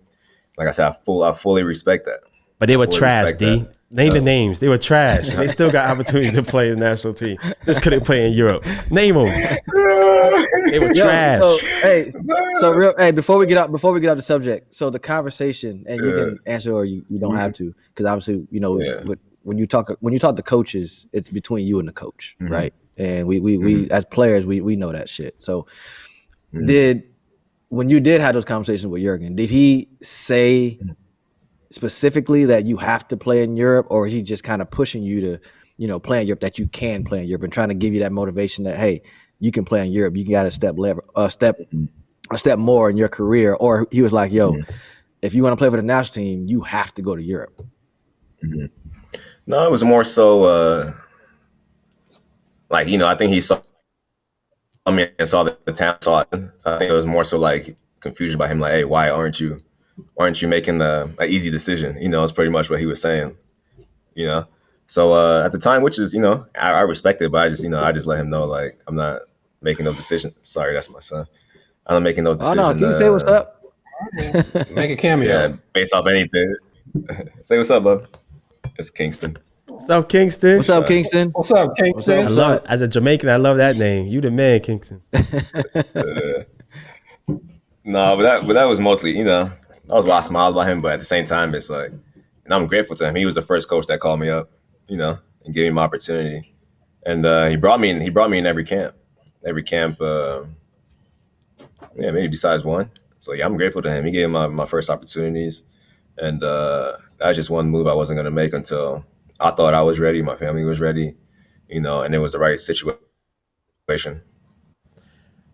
S5: Like I said, I fully respect that.
S2: But they were trash, D. Name the names. They were trash. They still got opportunities to play in the national team. Just couldn't play in Europe. Name them. They were trash.
S3: Before we get out the subject, so the conversation, and you can answer or you don't have to, because obviously when you talk to coaches, it's between you and the coach, right? And we as players we know that shit. So when you did have those conversations with Jurgen, did he say specifically that you have to play in Europe, or is he just kind of pushing you to, play in Europe, that you can play in Europe and trying to give you that motivation that, hey, you can play in Europe, you got a step more in your career? Or he was like, yo, if you want to play for the national team, you have to go to Europe?
S5: No, it was more so I think he saw me and saw the talent. So I think it was more so like confusion by him, like, hey, why aren't you making an easy decision? It's pretty much what he was saying, So at the time, which is, I respect it, but I just let him know, like, I'm not making those decisions. Sorry, that's my son. I'm not making those decisions.
S3: Oh, no, can you say what's up?
S1: Make a cameo.
S5: Yeah, based off anything. Say what's up, bub. It's Kingston.
S2: What's up, Kingston?
S3: What's up, Kingston?
S1: What's up, Kingston?
S2: As a Jamaican, I love that name. You the man, Kingston.
S5: No, but that was mostly, that was why I smiled about him. But at the same time, it's like, and I'm grateful to him. He was the first coach that called me up, and gave me my opportunity. And he brought me in every camp, maybe besides one. So yeah, I'm grateful to him. He gave me my first opportunities, and that's just one move I wasn't going to make until I thought I was ready, my family was ready, and it was the right situation situation.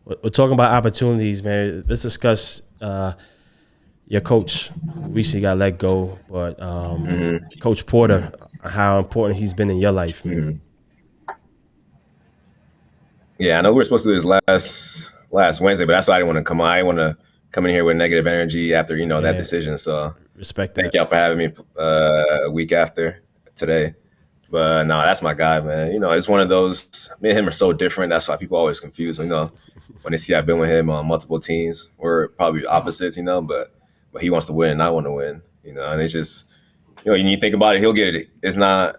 S2: We're talking about opportunities, man. Let's discuss your coach recently got let go, but Coach Porter, how important he's been in your life, man.
S5: Yeah, I know we were supposed to do this last Wednesday, but that's why I didn't want to come on. I didn't want to come in here with negative energy after that decision. So
S2: Respect
S5: thank
S2: that.
S5: y'all for having me a week after today. But no, that's my guy, man. It's one of those. Me and him are so different. That's why people always confuse. When they see I've been with him on multiple teams, we're probably opposites. But he wants to win, and I want to win. And it's just when you think about it, he'll get it. It's not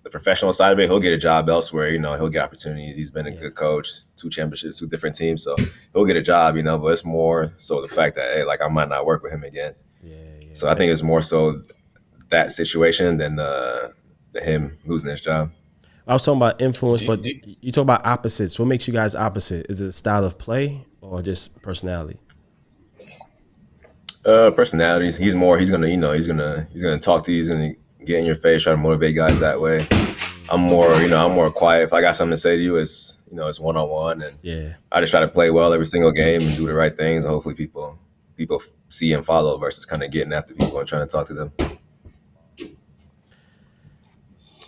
S5: the professional side of it. He'll get a job elsewhere. He'll get opportunities. He's been a good coach, 2 championships, 2 different teams, so he'll get a job. But it's more so the fact that I might not work with him again. So I think it's more so that situation than him losing his job.
S2: I was talking about influence, but you talk about opposites. What makes you guys opposite? Is it style of play or just personality?
S5: Personalities. He's gonna talk to you. He's gonna get in your face, try to motivate guys that way. I'm more quiet. If I got something to say to you, it's one-on-one, and I just try to play well every single game and do the right things. And hopefully people see and follow versus kind of getting after people and trying to talk to them.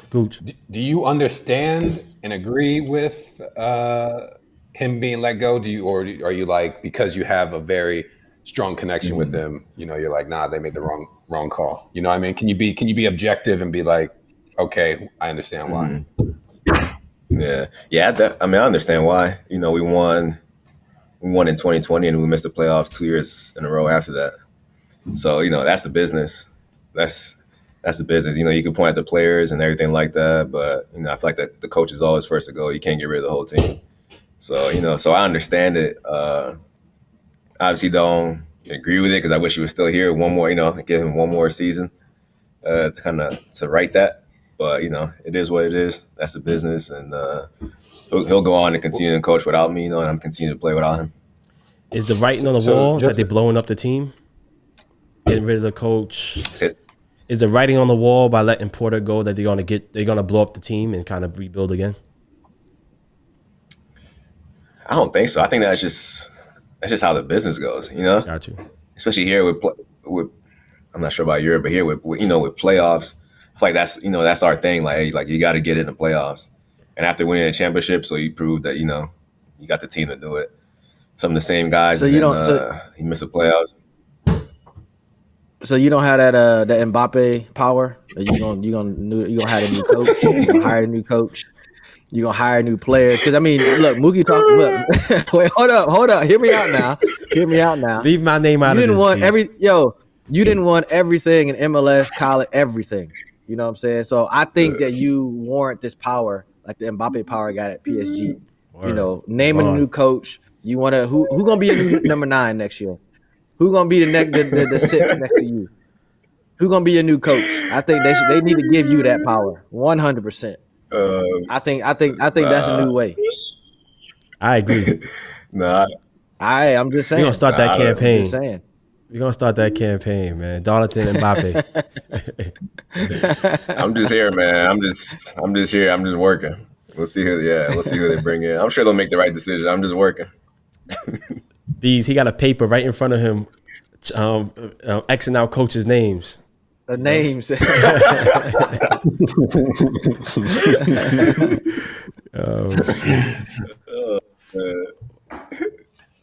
S2: Gooch.
S1: Do you understand and agree with him being let go? Or are you like, because you have a very strong connection with him, you're like, nah, they made the wrong call. You know what I mean? Can you be objective and be like, okay, I understand why.
S5: Yeah. I understand why. We won in 2020 and we missed the playoffs 2 years in a row after that. So that's the business. That's the business. You can point at the players and everything like that, but I feel like the coach is always first to go. You can't get rid of the whole team. So so I understand it. Obviously don't agree with it because I wish he was still here one more. Give him one more season to right that. But it is what it is. That's the business, and he'll go on and continue to coach without me. And I'm continuing to play without him.
S2: Is the writing on the wall that they're blowing up the team, getting rid of the coach? Is the writing on the wall by letting Porter go that they're gonna blow up the team and kind of rebuild again?
S5: I don't think so. I think that's just how the business goes.
S2: Got you.
S5: Especially here with I'm not sure about Europe, but here with playoffs, I feel like that's our thing. Like you got to get in the playoffs, and after winning a championship, so you prove that you got the team to do it. Some of the same guys. So he missed the playoffs.
S3: So you don't have that Mbappe power. You gonna have a new coach. You gonna hire a new coach. You gonna hire new players. Because look, Mookie talk. Look, wait, hold up. Hear me out now.
S2: Leave my name out of this.
S3: You didn't want everything in MLS, college, everything. You know what I'm saying? So I think that you warrant this power, like the Mbappe power got at PSG. Word. Naming a new coach. You want to who gonna be a new number 9 next year? Who gonna be the 6 next to you? Who gonna be your new coach? I think they need to give you that power, 100%. I think that's a new way.
S2: I agree.
S3: I'm just saying.
S2: We're gonna start that campaign.
S3: I'm just saying.
S2: We're gonna start that campaign, man. Darlington and Mbappe.
S5: I'm just here, man. I'm just here. I'm just working. We'll see who they bring in. I'm sure they'll make the right decision. I'm just working.
S2: Bees, he got a paper right in front of him, Xing out coaches' names.
S3: The names.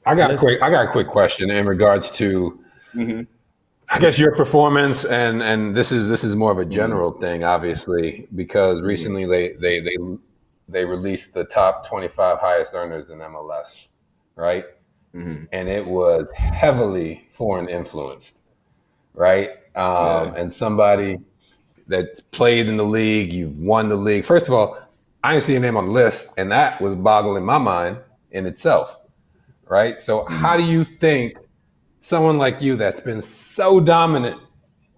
S1: I got a quick question in regards to, I guess, your performance, and this is more of a general thing, obviously, because recently they released the top 25 highest earners in MLS, right? And it was heavily foreign influenced, right? And somebody that played in the league, you've won the league. First of all, I didn't see your name on the list, and that was boggling my mind in itself, right? So how do you think someone like you that's been so dominant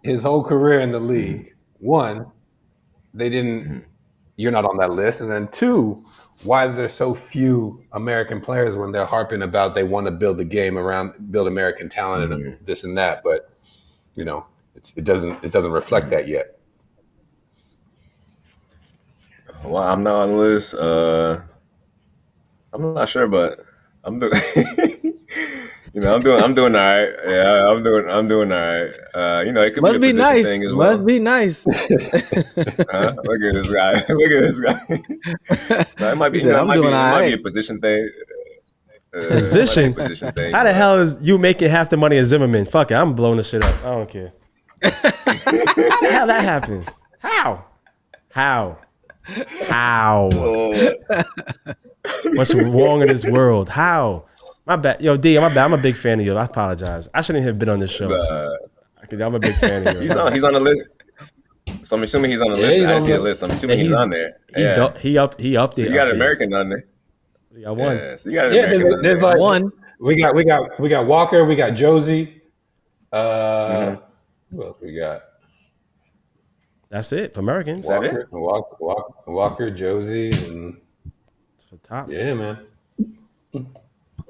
S1: his whole career in the league, one, you're not on that list, and then two, why is there so few American players when they're harping about they want to build the game around, build American talent and this and that, but it doesn't reflect that yet.
S5: Well, I'm not on the list. I'm not sure, but I'm doing. I'm doing all right. Yeah, I'm doing all right. It could
S3: Must
S5: be
S3: be
S5: a position
S3: nice.
S5: thing as
S3: Must
S5: well.
S3: be nice.
S5: Look at this guy. Look at this guy. No, it might be.
S3: He said, "I'm doing all
S5: It might be a
S3: right."
S5: position thing.
S2: Position?
S5: Position thing.
S2: How the hell is you making half the money as Zimmerman? Fuck it, I'm blowing this shit up. I don't care. How the hell that happened? How? What's wrong in this world? How? My bad. Yo, D, my bad. I'm a big fan of you. I apologize. I shouldn't have been on this show. I'm a big fan of you.
S5: He's on the list. So I'm assuming he's on the list. I didn't see a list. I'm assuming he's on there.
S2: He upped it.
S5: So you got an American on there.
S2: I won.
S5: Yeah, so you got an American on there.
S1: There's like
S3: One.
S1: we got Walker, we got Josie. Who else we got?
S2: That's it for Americans.
S1: Walker, Josie, and
S2: For top.
S1: yeah, man.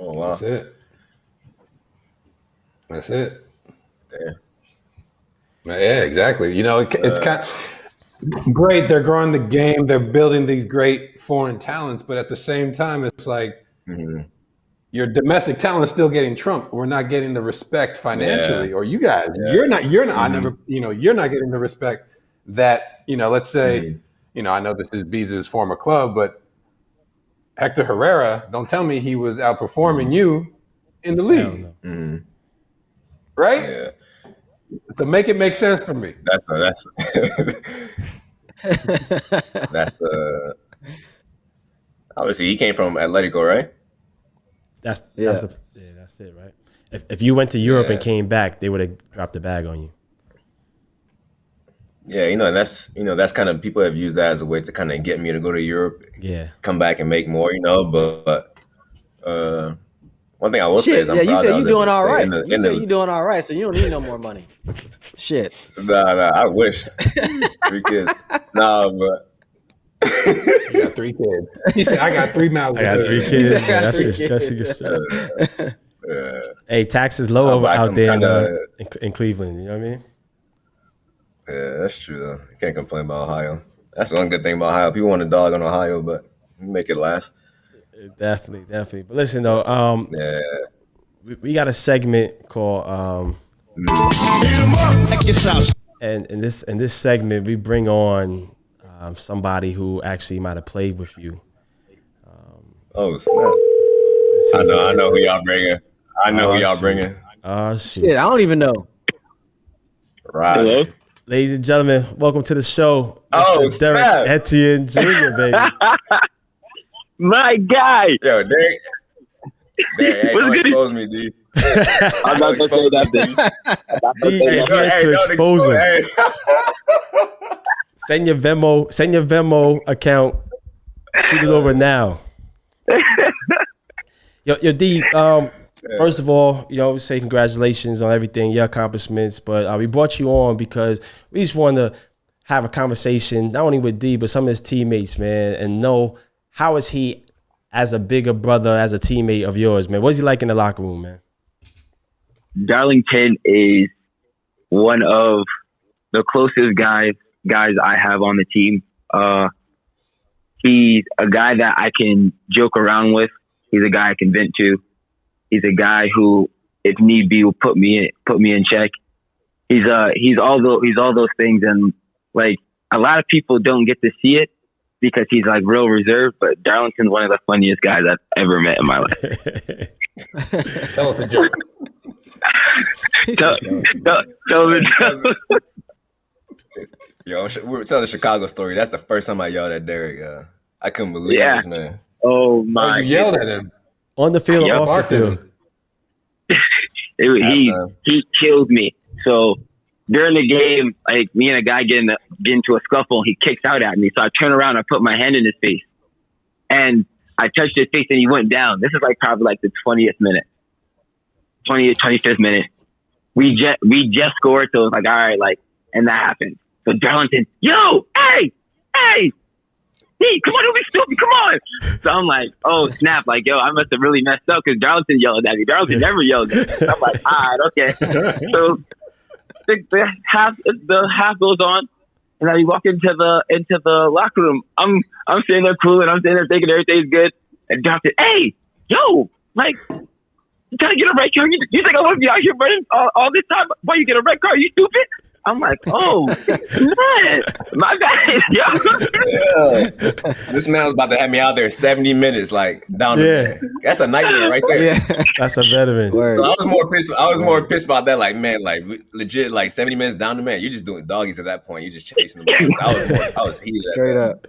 S5: Oh wow.
S1: That's it.
S5: Damn.
S1: Yeah, exactly. It's kind of great. They're growing the game. They're building these great foreign talents, but at the same time, it's like your domestic talent is still getting trumped. We're not getting the respect financially, or you guys, you're not. I never, you're not getting the respect that Let's say, I know this is Beasley's former club, but Hector Herrera, don't tell me he was outperforming you in the league, right?
S5: Yeah.
S1: So make it make sense for me.
S5: That's obviously he came from Atletico, right?
S2: That's it, right? If you went to Europe and came back, they would have dropped the bag on you.
S5: Yeah, that's kind of, people have used that as a way to kind of get me to go to Europe, come back and make more, but one thing I will say is
S3: you said you're doing all right. You said you're doing all right, so you don't need no more money. Shit.
S5: Nah, I wish. 3 kids. Nah, but
S1: You got 3 kids. He said, I got 3 mouths.
S2: I got 3 kids. Hey, taxes low out there in Cleveland. You know what I mean?
S5: Yeah, that's true though. You can't complain about Ohio. That's one good thing about Ohio. People want to dog on Ohio, but you make it last.
S2: Definitely. But listen though, we got a segment called and in this segment we bring on somebody who actually might have played with you.
S5: Oh snap! I know who y'all bringing. Who y'all bringing.
S2: Oh shit!
S3: I don't even know.
S5: Right.
S8: Hello?
S2: Ladies and gentlemen, welcome to the show.
S5: Oh,
S2: Mr. Derek
S5: snap.
S2: Etienne Jr., baby.
S8: My guy.
S5: Yo, Derek. Hey, don't expose me, D.
S8: I'm not gonna say that.
S2: D, you're here to expose him.
S5: Hey.
S2: Send your Venmo account. Shoot it over now. Yo, D. First of all, say congratulations on everything, your accomplishments. But we brought you on because we just want to have a conversation, not only with D, but some of his teammates, man, and know how is he as a bigger brother, as a teammate of yours, man. What's he like in the locker room, man?
S8: Darlington is one of the closest guys I have on the team. He's a guy that I can joke around with. He's a guy I can vent to. He's a guy who, if need be, will put me in check. He's all those things, and like a lot of people don't get to see it because he's like real reserved. But Darlington's one of the funniest guys I've ever met in my life.
S1: Tell us a joke.
S8: tell me.
S5: Yo, we were telling the Chicago story. That's the first time I yelled at Derek. I couldn't believe this, man.
S8: Oh my!
S1: You yelled at him
S2: on the field, or off the field.
S8: He killed me. So during the game, like me and a guy get into a scuffle, he kicks out at me. So I turn around, I put my hand in his face, and I touched his face, and he went down. This is like probably like the 25th minute. We just scored, so it was like, all right, like, and that happened. So Darlington, hey, come on, don't be stupid, come on. So I'm like, oh snap, like, yo, I must have really messed up because Darlington yelled at me. Darlington never yelled at me. I'm like, all right, okay. So the half goes on, and I walk into the locker room. I'm sitting there cool, and I'm sitting there thinking everything's good. And Doc said, "Hey, yo, like, you gotta get a red card. You think I want to be out here running all this time? Why you get a red card? You stupid?" I'm like, "Oh man, my bad, yo."
S5: Yeah. This man was about to have me out there 70 minutes, like down the man. That's a nightmare right there.
S3: Yeah.
S2: That's a veteran.
S5: So I was more pissed. I was more pissed about that. Like, man, like legit, like 70 minutes down the man. You're just doing doggies at that point. You're just chasing the ball. I was heated.
S3: Straight up.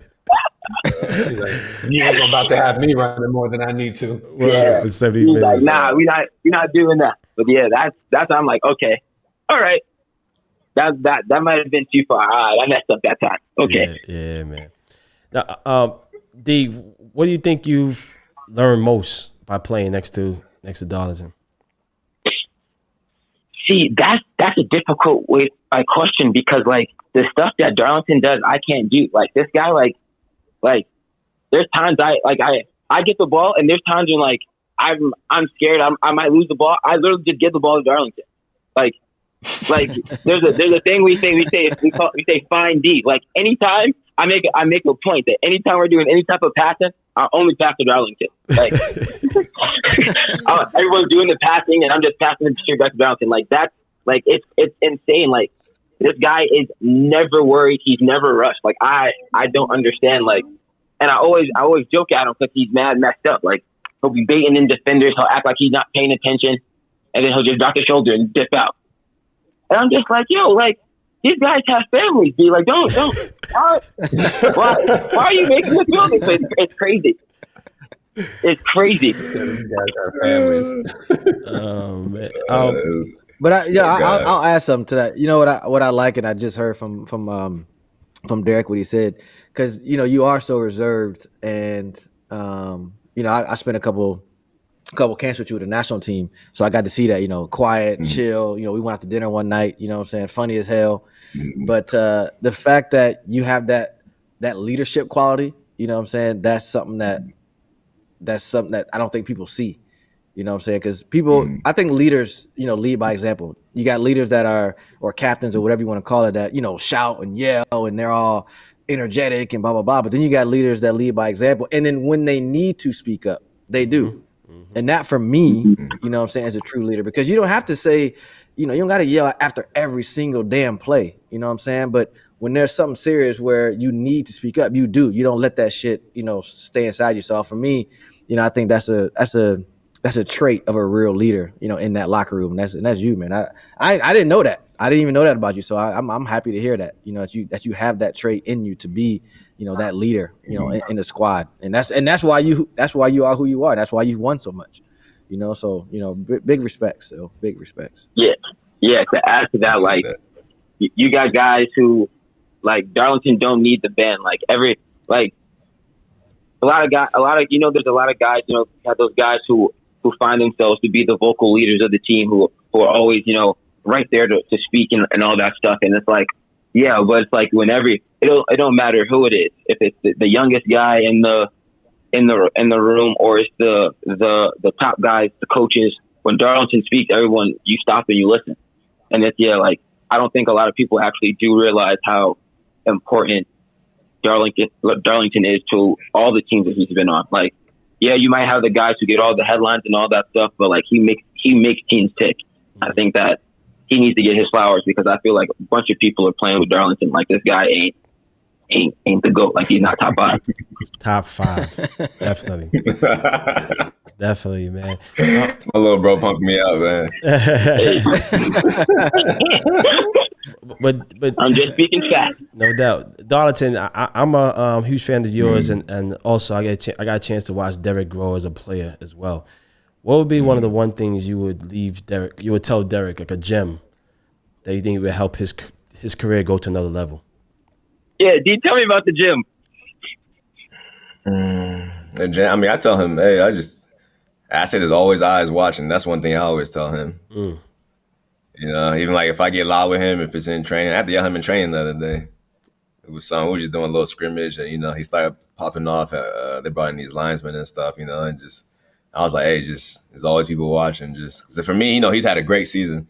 S1: He's like, you ain't about to have me running more than I need to.
S8: Yeah.
S2: For 70
S8: He's
S2: minutes.
S8: like, "Nah, we're not doing that." But yeah, that's I'm like, okay, all right. That might have been too far. I messed up that time. Okay.
S2: Yeah, man. Now, D, what do you think you've learned most by playing next to Darlington?
S8: See, that's a difficult question because like the stuff that Darlington does, I can't do. Like this guy, like there's times I get the ball and there's times when like I'm scared I might lose the ball. I literally just give the ball to Darlington. Like there's a thing we say find D. Like anytime I make a point that anytime we're doing any type of passing, I only pass to Darlington. Like everyone's doing the passing and I'm just passing it straight back to Darlington. Like that's like it's insane. Like this guy is never worried. He's never rushed. Like I don't understand. Like, and I always joke at him because he's messed up. Like he'll be baiting in defenders. He'll act like he's not paying attention, and then he'll just drop his shoulder and dip out. And I'm just like, yo, like these guys have families. Be like, don't. Why are you making this feel this way? It's crazy. It's crazy.
S1: These guys have families.
S2: Oh man.
S3: But I'll add something to that. You know what I like, and I just heard from Derek what he said, because you know you are so reserved, and you know I spent a couple camps with you with the national team, so I got to see that, you know, quiet, chill. You know, we went out to dinner one night. You know what I'm saying? Funny as hell. But the fact that you have that leadership quality, you know what I'm saying? That's something that I don't think people see. You know what I'm saying? Because people, I think leaders, you know, lead by example. You got leaders that are, or captains or whatever you want to call it, that, you know, shout and yell and they're all energetic and blah, blah, blah. But then you got leaders that lead by example. And then when they need to speak up, they do. And that for me, you know what I'm saying, is a true leader, because you don't have to say, you know, you don't got to yell after every single damn play. You know what I'm saying? But when there's something serious where you need to speak up, you do. You don't let that shit, you know, stay inside yourself. For me, you know, I think that's a trait of a real leader, you know, in that locker room. And that's you, man. I didn't know that. I didn't even know that about you. So I'm happy to hear that, you know, that you have that trait in you to be, you know, that leader, you know, in the squad. And that's why you are who you are. That's why you've won so much, you know. So, you know, big respects. So big respects.
S8: Yeah. To add to that, like you got guys who, like, Darlington don't need the band. Like there's a lot of guys, you know, have those guys who find themselves to be the vocal leaders of the team, who are always, you know, right there to speak and all that stuff. And it's like, yeah, but it's like it don't matter who it is. If it's the youngest guy in the room, or it's the top guys, the coaches. When Darlington speaks, everyone, you stop and you listen. And it's, yeah, like, I don't think a lot of people actually do realize how important Darlington is to all the teams that he's been on. Like, yeah, you might have the guys who get all the headlines and all that stuff, but like he makes teams tick. I think that he needs to get his flowers, because I feel like a bunch of people are playing with Darlington like this guy ain't the GOAT. Like, he's not top 5.
S2: Top 5, definitely, definitely, man.
S5: My little bro pumped me up, man.
S2: But
S8: I'm just speaking facts.
S2: No doubt, Darlington. I'm a huge fan of yours, and also I got a chance to watch Derek grow as a player as well. What would be one of the one things you would tell Derek, like a gem that you think would help his career go to another level?
S8: Yeah, D, tell me about the gym.
S5: The gym. I mean, I tell him, hey, I say there's always eyes watching. That's one thing I always tell him. You know, even like if I get loud with him, if it's in training, I had to yell him in training the other day. It was something, we were just doing a little scrimmage, and, you know, he started popping off. They brought in these linesmen and stuff, you know, and just, I was like, hey, there's always people watching. So for me, you know, he's had a great season.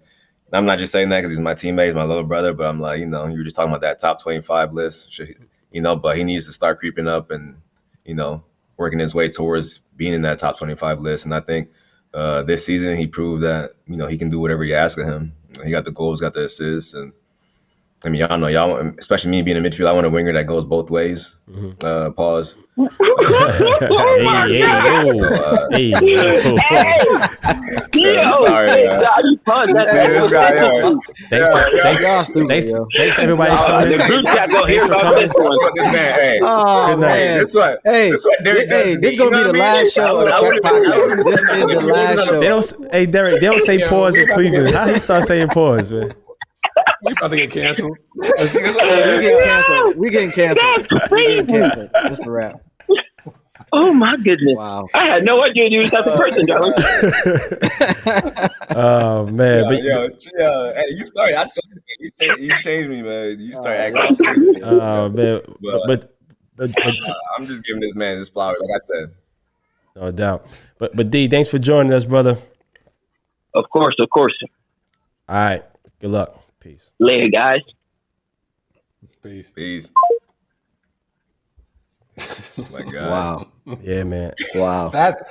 S5: I'm not just saying that because he's my teammate, he's my little brother, but I'm like, you know, you were just talking about that top 25 list, you know, but he needs to start creeping up and, you know, working his way towards being in that top 25 list. And I think this season he proved that he can do whatever you ask of him. He got the goals, got the assists, and I mean, y'all know, especially me being in midfield, I want a winger that goes both ways. Pause.
S8: Sorry.
S2: Thanks, everybody.
S8: The group chat gonna hear about this one.
S5: This man, hey.
S3: Oh, man.
S5: This what Derek does.
S3: This gonna be the last show of the podcast. This is the last show.
S2: Derek, they don't say pause in Cleveland. How he start saying pause, man?
S1: We about to get canceled.
S3: We getting canceled. That's the wrap.
S8: Oh my goodness!
S3: Wow.
S8: I had no idea you was that person, darling.
S2: Oh man!
S5: Hey, you started. I told you changed me, man. You started acting.
S2: Oh man! But
S5: I'm just giving this man his flowers, like I said.
S2: No doubt. But D, thanks for joining us, brother.
S8: Of course.
S2: All right. Good luck. Peace.
S8: Later, guys.
S5: Peace. Oh my God.
S3: Wow.
S2: Yeah, man.
S3: Wow.
S1: That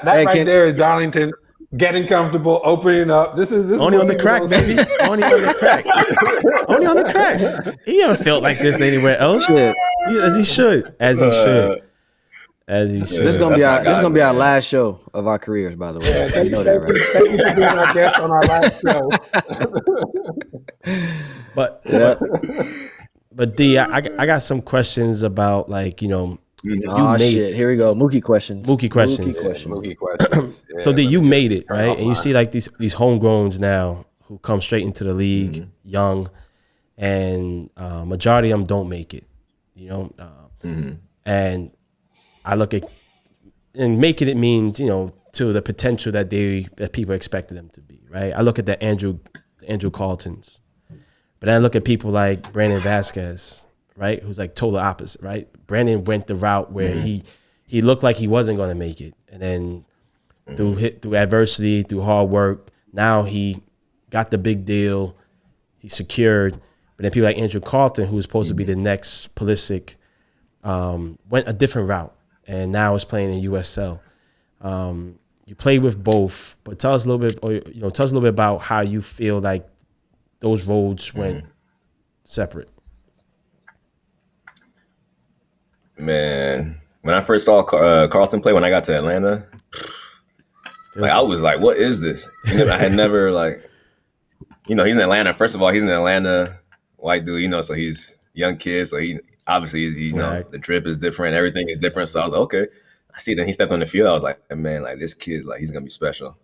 S1: right there is Darlington getting comfortable, opening up. This is
S2: only on the crack, baby. Only on the crack. Only on the crack. He never felt like this anywhere else. As he should. This is gonna
S3: be our last show of our careers, by the way.
S1: Yeah,
S3: you know that, right?
S1: Thank you for being our guest on our last show.
S2: But D, I got some questions about
S3: here we go. Mookie questions.
S1: Yeah,
S2: so D, you made it, right? And you see like these homegrowns now who come straight into the league, young, and majority of them don't make it. And I look at, and making it means, to the potential that people expected them to be, right? I look at the Andrew Carltons, but then I look at people like Brandon Vasquez, right? Who's like total opposite, right? Brandon went the route where he looked like he wasn't going to make it, and then through adversity, through hard work, now he got the big deal, he secured. But then people like Andrew Carlton, who was supposed to be the next Pulisic, went a different route. And now is playing in USL. You played with both, but tell us a little bit about how you feel like those roads went separate.
S5: Man, when I first saw Carlton play, when I got to Atlanta, I was like, "What is this?" I had never he's in Atlanta. First of all, he's in Atlanta, white dude, so he's young kid, so he. Obviously, the drip is different. Everything is different. So I was like, okay. I see that he stepped on the field. I was like, man, this kid, he's going to be special.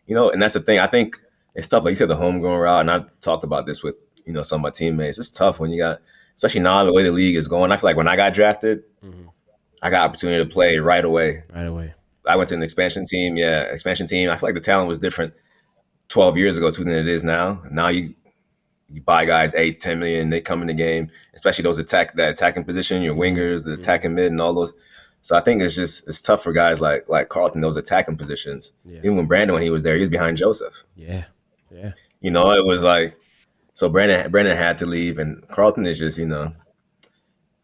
S5: And that's the thing. I think it's tough. Like you said, the homegrown route, and I've talked about this with, some of my teammates. It's tough when you got, especially now the way the league is going. I feel like when I got drafted, I got opportunity to play right away. I went to an expansion team. I feel like the talent was different 12 years ago, too, than it is now. Now you buy guys 8, 10 million, they come in the game, especially those attacking position, your wingers, the attacking mid, and all those. So I think it's tough for guys like Carlton, those attacking positions. Yeah. Even when Brandon, when he was there, he was behind Joseph.
S2: Yeah.
S5: It was like, so Brandon had to leave, and Carlton is just,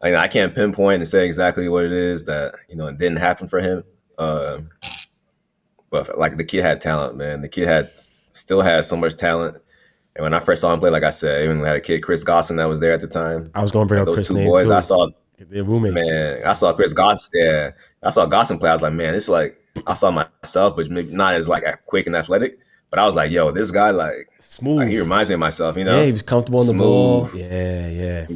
S5: I can't pinpoint and say exactly what it is that, it didn't happen for him. But the kid had talent, man. The kid still has so much talent. And when I first saw him play, like I said, even had a kid, Chris Gosson, that was there at the time.
S2: I was going to bring up
S5: those
S2: Chris
S5: two
S2: name
S5: boys.
S2: too.
S5: I saw
S2: their roommates.
S5: Man, I saw Chris Gosson. Yeah, I saw Gosson play. I was like, man, it's like I saw myself, but maybe not as quick and athletic. But I was like, yo, this guy
S2: smooth.
S5: He reminds me of myself.
S2: Yeah, he was comfortable on the ball. Yeah.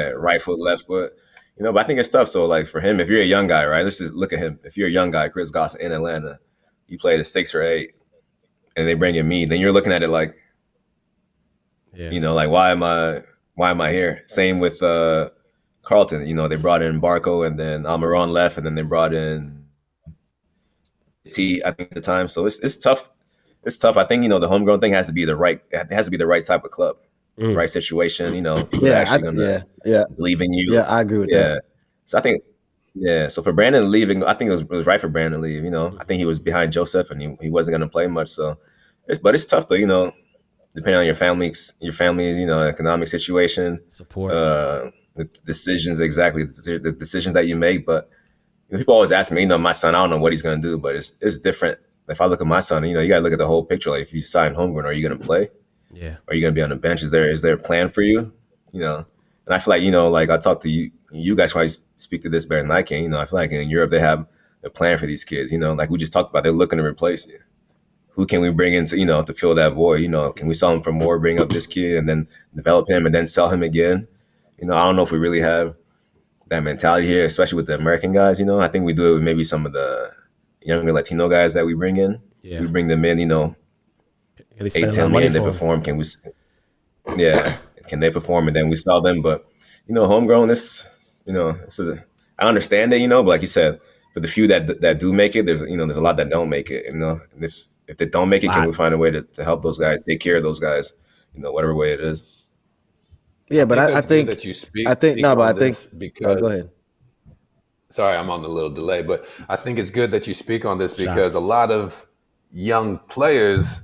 S5: Right foot, left foot. But I think it's tough. So for him, if you're a young guy, right? Let's just look at him. If you're a young guy, Chris Gosson in Atlanta, you played a 6 or 8, and they bring in me, then you're looking at it like. Yeah. Why am I here? Same with Carlton. They brought in Barco, and then Almiron left, and then they brought in T, I think, at the time. So it's tough. It's tough. I think, the homegrown thing has to be the right type of club, right situation. People are actually gonna believe in you.
S3: Yeah, I agree with that.
S5: So I think, so for Brandon leaving, I think it was right for Brandon to leave. I think he was behind Joseph, and he wasn't gonna play much. So but it's tough though, depending on your family's, economic situation,
S2: support,
S5: the decisions, exactly the decisions that you make. But People always ask me, my son, I don't know what he's going to do, but it's different. If I look at my son, you got to look at the whole picture. Like, if you sign homegrown, are you going to play?
S2: Yeah.
S5: Are you going to be on the bench? Is there a plan for you? And I feel like, like I talk to you guys probably speak to this better than I can. I feel like in Europe, they have a plan for these kids, like we just talked about, they're looking to replace you. Who can we bring in to, to fill that void? Can we sell him for more, bring up this kid and then develop him and then sell him again? I don't know if we really have that mentality here, especially with the American guys. I think we do it with maybe some of the younger Latino guys that we bring in.
S2: Yeah.
S5: We bring them in, 8-10 million, they perform. Can they perform and then we sell them? But homegrown, I understand it, but like you said, for the few that do make it, there's a lot that don't make it, and if they don't make it, can we find a way to help those guys, take care of those guys, whatever way it is?
S3: Yeah, but I think
S1: that you speak.
S3: I think no, but I think
S1: because
S3: go ahead.
S1: Sorry, I'm on a little delay, but I think it's good that you speak on this because a lot of young players,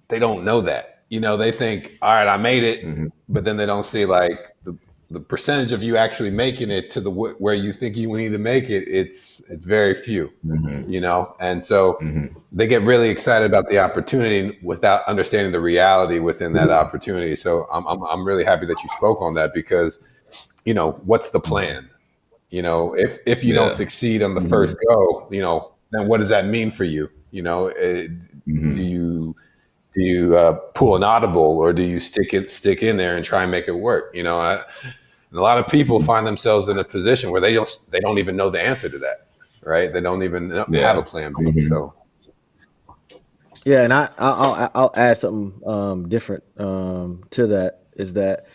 S1: they don't know that. They think, all right, I made it, but then they don't see like the percentage of you actually making it to the where you think you need to make it. It's very few, and so they get really excited about the opportunity without understanding the reality within that opportunity. So I'm really happy that you spoke on that because, what's the plan? If you don't succeed on the first go, then what does that mean for you? Do you pull an audible or do you stick in there and try and make it work? And a lot of people find themselves in a position where they don't even know the answer to that, right? They don't even have a plan B. So,
S3: yeah, and I'll add something different to that. Is that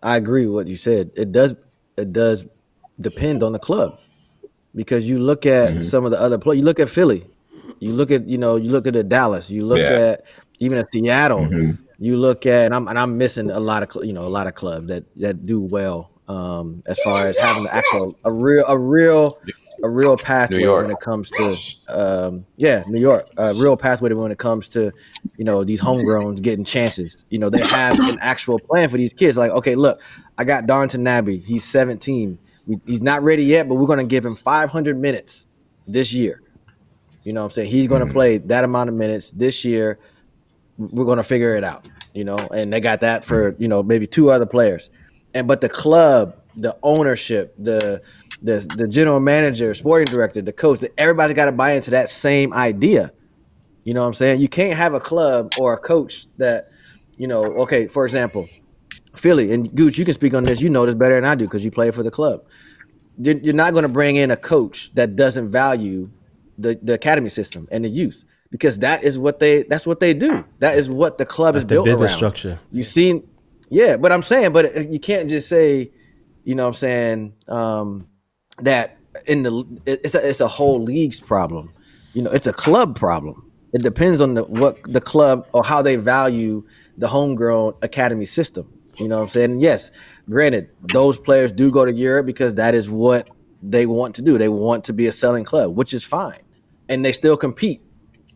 S3: I agree with what you said. It does depend on the club, because you look at some of the other players. You look at Philly, you look at the Dallas, you look at even at Seattle. You look at and I'm missing a lot of clubs that do well as far as having a real pathway when it comes to New York, a real pathway when it comes to these homegrowns getting chances. They have an actual plan for these kids. Like, okay, look, I got Darlington Nagbe. He's 17. He's not ready yet, but we're going to give him 500 minutes this year. You know what I'm saying? He's going to play that amount of minutes this year. We're going to figure it out, and they got that for, maybe two other players. But the club, the ownership, the general manager, sporting director, the coach, everybody got to buy into that same idea. You know what I'm saying? You can't have a club or a coach that, okay, for example, Philly, and Gooch, you can speak on this. You know this better than I do because you play for the club. You're not going to bring in a coach that doesn't value the academy system and the youth, because that's what they do. That is what the club is built around. Business structure. You've seen, but I'm saying, but you can't just say, what I'm saying, that it's a whole league's problem. It's a club problem. It depends on what the club or how they value the homegrown academy system. You know what I'm saying? And yes, granted, those players do go to Europe because that is what they want to do. They want to be a selling club, which is fine. And they still compete,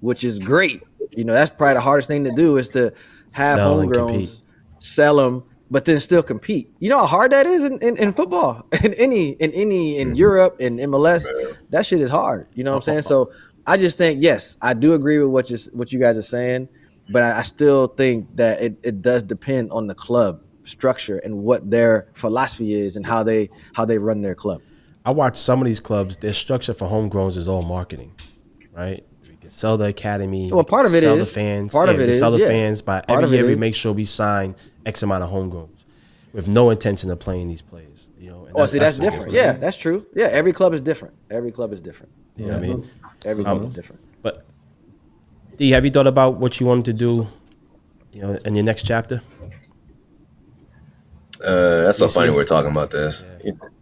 S3: which is great. That's probably the hardest thing to do, is to have homegrowns, sell them, but then still compete. You know how hard that is in football, in Europe, in MLS. That shit is hard. You know what I'm saying? So I just think, yes, I do agree with what you guys are saying, but I still think that it does depend on the club structure and what their philosophy is and how they run their club.
S2: I watch some of these clubs, their structure for homegrowns is all marketing, right? We can sell the academy.
S3: Well, part of it is.
S2: The fans. Part of it is. Sell the fans. But every year we make sure we sign X amount of homegrowns with no intention of playing these players.
S3: That's different. Yeah, that's true. Yeah, every club is different. Every club is different.
S2: You know what I mean?
S3: Every club is different.
S2: But D, have you thought about what you wanted to do, in your next chapter?
S5: That's so funny we're talking about this.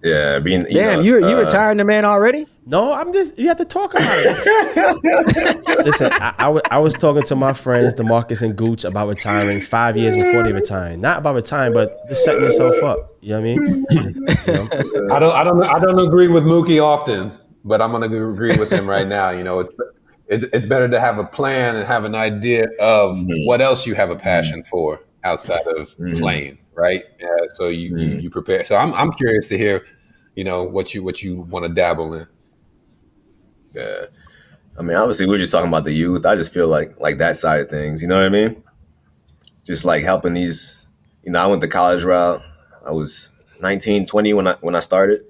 S5: Yeah, being
S3: damn, you retiring the man already?
S2: No, you have to talk about it. Listen, I was talking to my friends Damarcus and Gooch about retiring 5 years before they retire. Not about retiring, but just setting yourself up. You know what I mean?
S1: I don't agree with Mookie often, but I'm going to agree with him right now. It's better to have a plan and have an idea of what else you have a passion for outside of playing, right? So you prepare. So I'm curious to hear, what you want to dabble in.
S5: Yeah. I mean, obviously, we're just talking about the youth. I just feel like that side of things. You know what I mean? Just like helping these. I went the college route. I was 19, 20 when I started.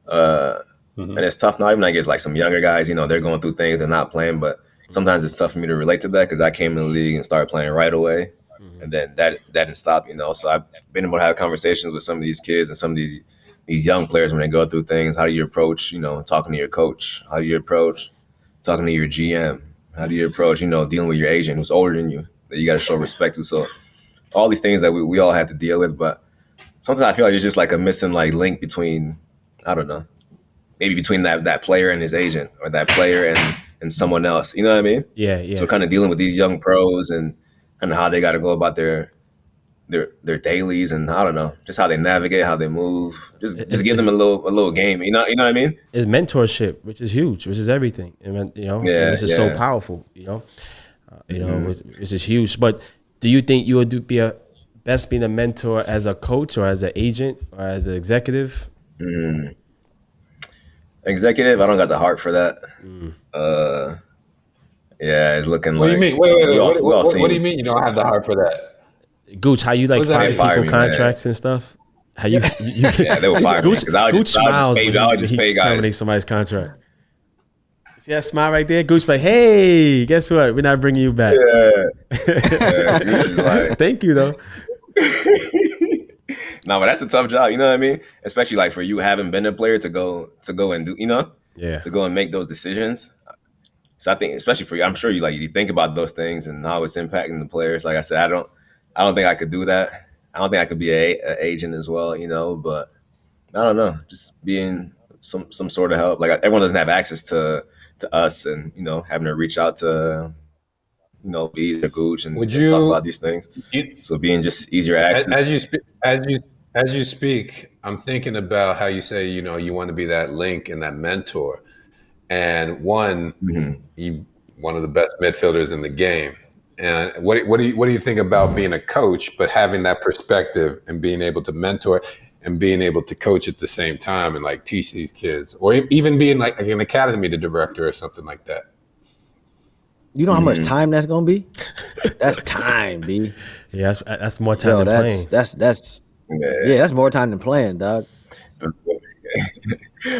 S5: And it's tough now. Even I guess like some younger guys, they're going through things, they're not playing, but sometimes it's tough for me to relate to that because I came in the league and started playing right away, and then that didn't stop. So I've been able to have conversations with some of these kids and some of these young players when they go through things. How do you approach, talking to your coach? How do you approach talking to your GM? How do you approach, dealing with your agent who's older than you that you got to show respect to? So all these things that we all have to deal with, but sometimes I feel like it's just like a missing like link between, I don't know, maybe between that player and his agent, or that player and someone else. You know what I mean?
S2: Yeah, yeah.
S5: So kind of dealing with these young pros and kind of how they got to go about their dailies, and I don't know, just how they navigate, how they move. Just give them a little game. You know what I mean?
S2: It's mentorship, which is huge, which is everything. And and this is so powerful. This is huge. But do you think you would be best being a mentor as a coach or as an agent or as an executive?
S5: Executive, I don't got the heart for that. Yeah, it's looking
S1: What
S5: like.
S1: do you mean? Wait. What do you mean you don't have the heart for that?
S2: Gooch, how you like fire people
S5: me,
S2: contracts and stuff? How you
S5: yeah, they will fire me because I would just pay guys.
S2: Terminate somebody's contract. See that smile right there? Gooch like, hey, guess what? We're not bringing you back.
S5: Yeah.
S2: Thank you though.
S5: No, but that's a tough job. You know what I mean? Especially like for you having been a player to go and do, to go and make those decisions. So I think, especially for you, I'm sure you think about those things and how it's impacting the players. Like I said, I don't think I could do that. I don't think I could be an agent as well, but I don't know, just being some sort of help. Like everyone doesn't have access to us, and having to reach out to Bees or Gooch and talk about these things. So being just easier access.
S1: As you speak, I'm thinking about how you say you want to be that link and that mentor, and you one of the best midfielders in the game. And what do you think about being a coach, but having that perspective and being able to mentor and being able to coach at the same time and like teach these kids, or even being like an academy director or something like that?
S3: You know how much time that's gonna be? That's time, B.
S2: Yeah, that's more time than playing.
S3: That's more time than playing, dog.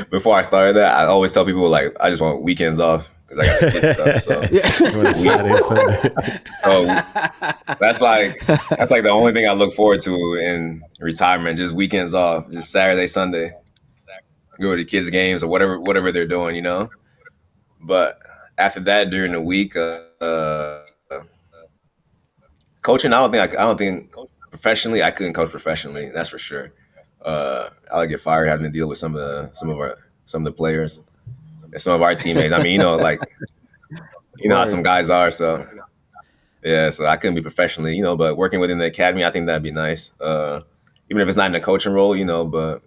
S5: Before I started that, I always tell people like I just want weekends off because I got to stuff. So that's like the only thing I look forward to in retirement, just weekends off, just Saturday, Sunday, go to the kids' games or whatever they're doing, But after that, during the week, coaching, I don't think professionally I couldn't coach professionally. That's for sure. I would get fired having to deal with some of the players and some of our teammates. I mean, how some guys are. So yeah, so I couldn't be professionally, but working within the academy, I think that'd be nice. Even if it's not in a coaching role, but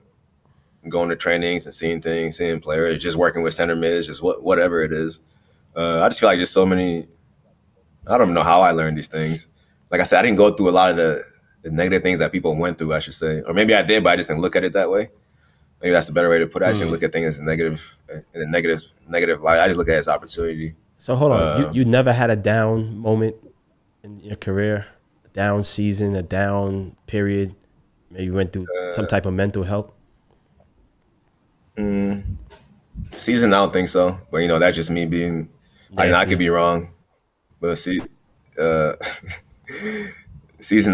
S5: going to trainings and seeing things, seeing players, just working with center mids, just whatever it is. I just feel like just so many. I don't know how I learned these things. Like I said, I didn't go through a lot of the negative things that people went through, I should say. Or maybe I did, but I just didn't look at it that way. Maybe that's a better way to put it. I just didn't look at things as negative light. I just look at it as opportunity.
S2: So hold on. You never had a down moment in your career? A down season, a down period? Maybe you went through some type of mental health?
S5: Season, I don't think so. But, that's just me being... I could be wrong. But season,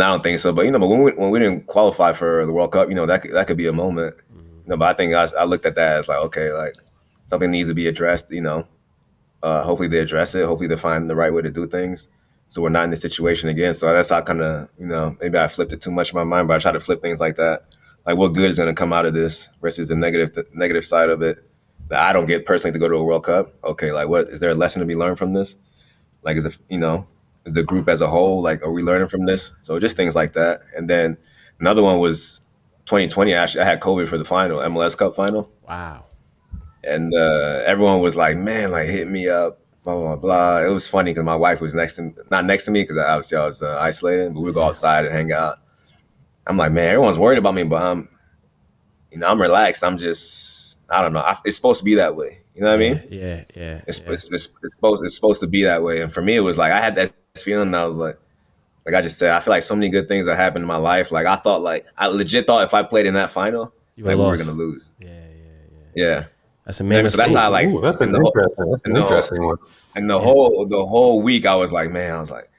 S5: I don't think so. But but when we didn't qualify for the World Cup, that could be a moment. But I think I looked at that as like, okay, like something needs to be addressed. Hopefully they address it. Hopefully they find the right way to do things, so we're not in this situation again. So that's how I kind of maybe I flipped it too much in my mind, but I try to flip things like that. Like what good is going to come out of this versus the negative side of it that I don't get personally to go to a World Cup. Okay, like what is there a lesson to be learned from this? Like is the group as a whole, like, are we learning from this? So just things like that. And then another one was 2020. Actually, I had COVID for the final, MLS Cup final.
S2: Wow.
S5: And everyone was like, man, like hit me up, blah, blah, blah. It was funny because my wife was not next to me because obviously I was isolated, but we would go outside and hang out. I'm like, man, everyone's worried about me, but I'm relaxed. I'm just, I don't know. It's supposed to be that way. You know what I mean?
S2: Yeah.
S5: It's supposed to be that way. And for me, it was like I had that feeling. And I was like I just said, I feel like so many good things that happened in my life. Like I legit thought if I played in that final,
S2: You
S5: like we were
S2: lost.
S5: gonna lose.
S2: Yeah. That's a
S5: And
S2: man.
S5: so that's how I like.
S1: Ooh, that's an interesting one.
S5: And the whole week, I was like, man, I was like,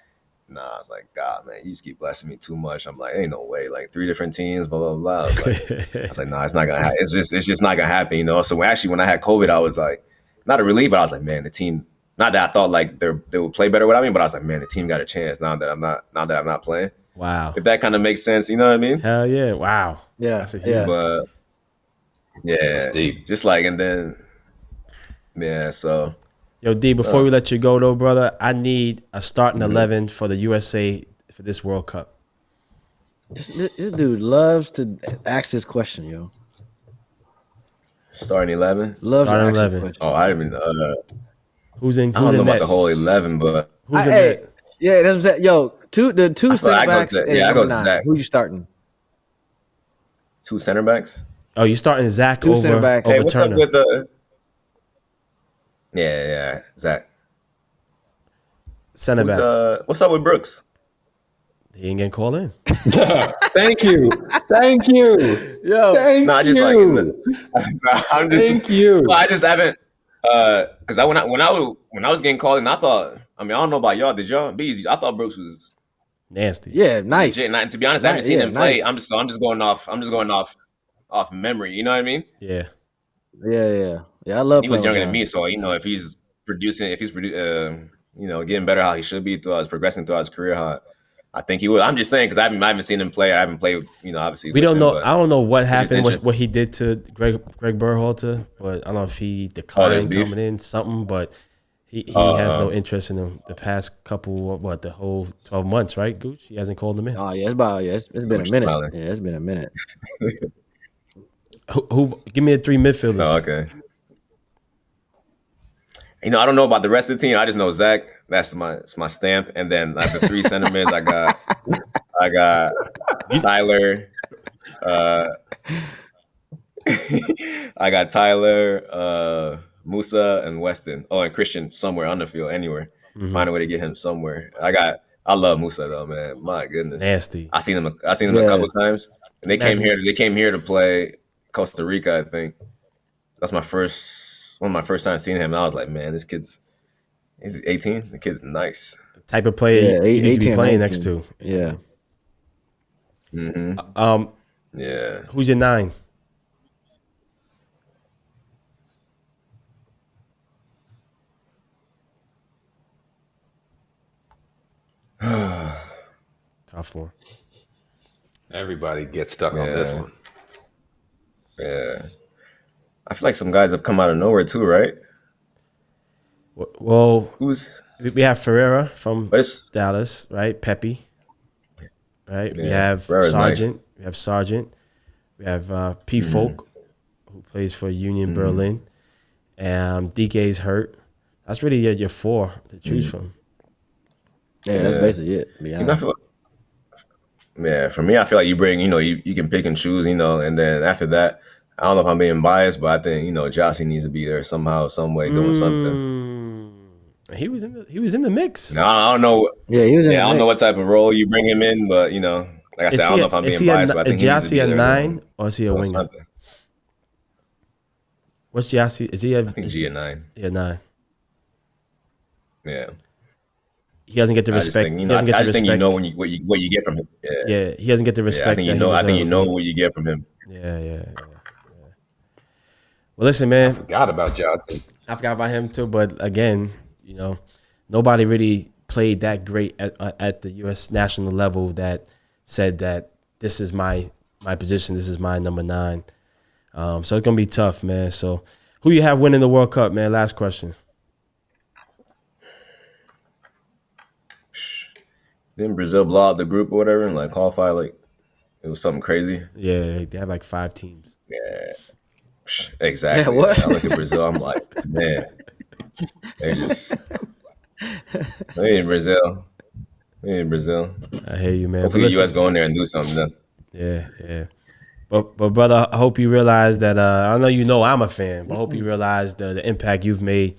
S5: nah, I was like, God, man, you just keep blessing me too much. I'm like, ain't no way. Like 3 different teams, blah blah blah. I was like, nah, it's not gonna happen. It's just not gonna happen, you know. So when I had COVID, I was like, not a relief, but I was like, man, the team. Not that I thought like they would play better without me, but I was like, man, the team got a chance now that I'm not playing.
S2: Wow.
S5: If that kind of makes sense, you know what I mean?
S2: Hell yeah. Wow.
S3: Yeah.
S2: That's a huge.
S3: Yeah.
S5: But yeah,
S1: That's deep.
S5: just like and then yeah, so
S2: Yo, D, before we let you go though, brother, I need a starting 11 for the USA for this World Cup.
S3: This dude loves to ask this question, yo.
S5: starting 11.
S3: Loves to
S2: Starting
S3: ask this
S2: 11.
S3: question.
S5: Oh, I didn't even.
S2: Who's in?
S5: I don't
S2: Who's
S5: know
S2: in
S5: about
S2: net?
S5: the whole 11, but
S2: Who's in
S3: Hey,
S2: net?
S3: yeah, that's what I'm saying. Yo, the two
S5: I
S3: center
S5: go
S3: backs
S5: Zach.
S3: and
S5: Yeah, I go
S3: number 9.
S5: Zach.
S3: Who you starting?
S5: 2 center backs.
S2: Oh, you starting Zach
S3: 2 center
S2: over
S3: backs.
S5: Hey,
S2: over
S5: what's
S2: Turner?
S5: up with the? Yeah, Zach.
S2: Center backs.
S5: What's up with Brooks?
S2: He ain't getting called in.
S1: Thank you.
S3: Yo,
S1: Thank
S5: No, I just
S1: you.
S5: I'm just.
S1: Thank you.
S5: Well, I just haven't. Because when I was getting called in, I thought. I mean, I don't know about y'all. Did y'all? Beasley, I thought Brooks was
S2: Nasty.
S3: yeah, nice.
S5: legit. And to be honest, I haven't seen
S3: Yeah,
S5: him play.
S3: nice.
S5: I'm just going off memory. You know what I mean?
S2: Yeah.
S3: Yeah. I love.
S5: He was
S3: playing
S5: younger
S3: with
S5: than me, so if he's getting better how he should be progressing throughout his career, how I think he will. I'm just saying because I haven't seen him play. I haven't played, obviously.
S2: We
S5: with
S2: don't
S5: him,
S2: know.
S5: but
S2: I don't know what
S5: just
S2: happened,
S5: interesting.
S2: what he did to Greg Berhalter, but I don't know if he
S5: there's
S2: declined
S5: beef?
S2: coming in, something, but he has no interest in him the past couple, the whole 12 months, right, Gooch? He hasn't called him in.
S3: Oh yeah, it's been a
S5: Gooch
S3: minute.
S5: smiling.
S3: Yeah, it's been a minute.
S2: Who give me the 3 midfielders.
S5: Oh, okay. I don't know about the rest of the team. I just know Zach. That's my stamp. And then like the 3 center mids, I got Tyler. I got Tyler, Musa, and Weston. Oh, and Christian somewhere on the field, anywhere. Find a way to get him somewhere. I love Musa though, man. My goodness,
S2: Nasty.
S5: I seen him a couple of times, and they came here to play Costa Rica. I think that's one of my first times seeing him. And I was like, man, he's 18. The kid's nice.
S2: Type of player you need to be playing
S3: 18,
S2: next to.
S3: Yeah.
S5: Mm-hmm. Yeah.
S2: Who's your 9? Tough one.
S1: Everybody gets stuck on this one.
S5: Yeah. I feel like some guys have come out of nowhere too, right?
S2: Well,
S5: we
S2: have Ferreira from Dallas, right? Pepe, right?
S5: Yeah,
S2: we have
S5: Ferreira's
S2: Sargent.
S5: nice.
S2: We have Sargent. We have P. Folk, who plays for Union Berlin. DK's hurt. That's really your 4 to choose from.
S3: Yeah, that's basically it.
S5: For me, I feel like you bring, you can pick and choose, and then after that, I don't know if I'm being biased, but I think, Jossie needs to be there somehow, some way, doing something.
S2: He was in the mix.
S5: No, I don't know.
S3: Yeah, he was in the
S5: I don't
S3: mix.
S5: know what type of role you bring him in, but like I said, I don't know if I'm being biased, but I think he needs to be
S2: Jossie
S5: there.
S2: a 9 or is he a
S5: doing
S2: winger?
S5: something.
S2: What's Jossie? Is he
S5: I think G a 9.
S2: Yeah, 9.
S5: Yeah.
S2: He doesn't get the respect.
S5: I just think you know what you get from him. Yeah.
S2: He doesn't get the respect.
S5: I think you know. I think you know what you get from him.
S2: Yeah. Well, listen, man.
S1: I forgot about Johnson.
S2: I forgot about him too. But again, nobody really played that great at the U.S. national level that said that this is my position. This is my number 9. So it's gonna be tough, man. So who you have winning the World Cup, man? Last question.
S5: Didn't Brazil blow out the group or whatever and qualify? It was something crazy.
S2: Yeah, they have 5 teams.
S5: Yeah, exactly.
S3: Yeah, what?
S5: I look at Brazil, I'm like, man, they in Brazil.
S2: I hear you, man.
S5: Hopefully the U.S. go in there and do something. Then.
S2: Yeah. But brother, I hope you realize that. I know I'm a fan, but I hope you realize the impact you've made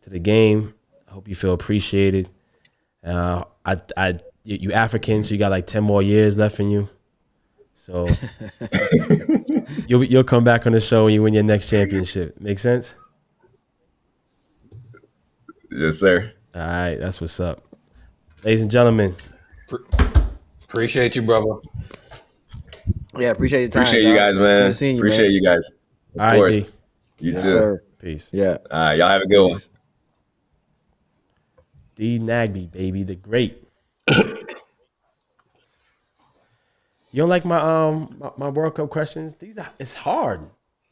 S2: to the game. I hope you feel appreciated. You African, so you got like 10 more years left in you. So you'll come back on the show when you win your next championship. Make sense?
S5: Yes, sir.
S2: All right, that's what's up. Ladies and gentlemen.
S1: Appreciate you, brother.
S3: Yeah, appreciate your time.
S5: Appreciate you guys, man.
S3: Good seeing you,
S5: Appreciate
S3: man.
S5: you guys. Of
S2: All right,
S5: course.
S2: D.
S5: You
S3: Yes,
S5: too.
S3: sir.
S2: Peace.
S3: Yeah.
S5: All right, y'all have a good one.
S2: D Nagbe, baby, the great. You don't like my World Cup questions? It's hard.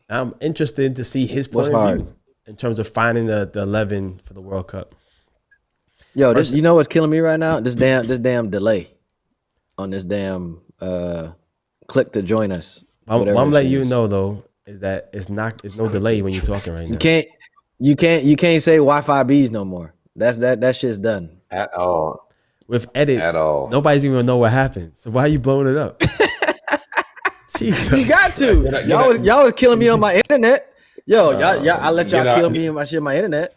S2: I'm interested to see his point of view in terms of finding the 11 for the World Cup.
S3: Yo, you know what's killing me right now? This damn delay on this damn click to join us.
S2: I'm letting you know though is that it's no delay when you're talking right now.
S3: You can't say Wi-Fi B's no more. That shit's done
S1: At all.
S2: With edit
S1: At all.
S2: Nobody's even gonna know what happened. So why are you blowing it up? Jesus.
S3: You got to. Y'all was killing me on my internet. Yo, I let y'all kill me and my shit on my internet.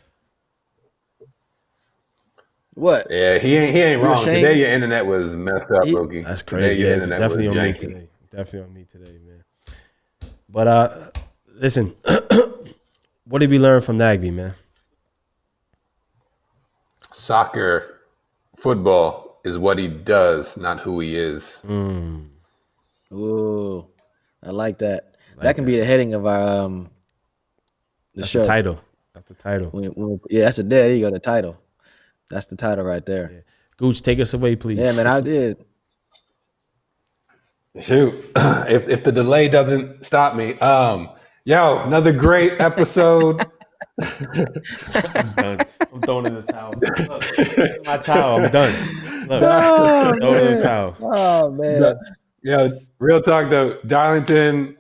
S3: What?
S1: Yeah, he ain't wrong.
S3: ashamed?
S1: Today your internet was messed up, Loki.
S2: That's
S1: Today
S2: crazy.
S1: your
S2: Yeah, it's
S1: internet
S2: definitely
S1: was
S2: on me
S1: janky.
S2: today. Definitely on me today, man. But listen, what did we learn from Nagbe, man?
S1: Soccer, football is what he does, not who he is.
S3: Ooh, I like that. That can be the heading of our
S2: That's
S3: show.
S2: the title. That's the title.
S3: Yeah, there you go. The title. That's the title right there.
S2: Yeah. Gooch, take us away, please.
S3: Yeah, man, I did.
S1: Shoot, if the delay doesn't stop me, another great episode.
S2: I'm done. I'm throwing in the towel. Look, this is my towel. I'm done. Look, throwing in the towel.
S3: Oh man.
S1: Real talk though, Darlington,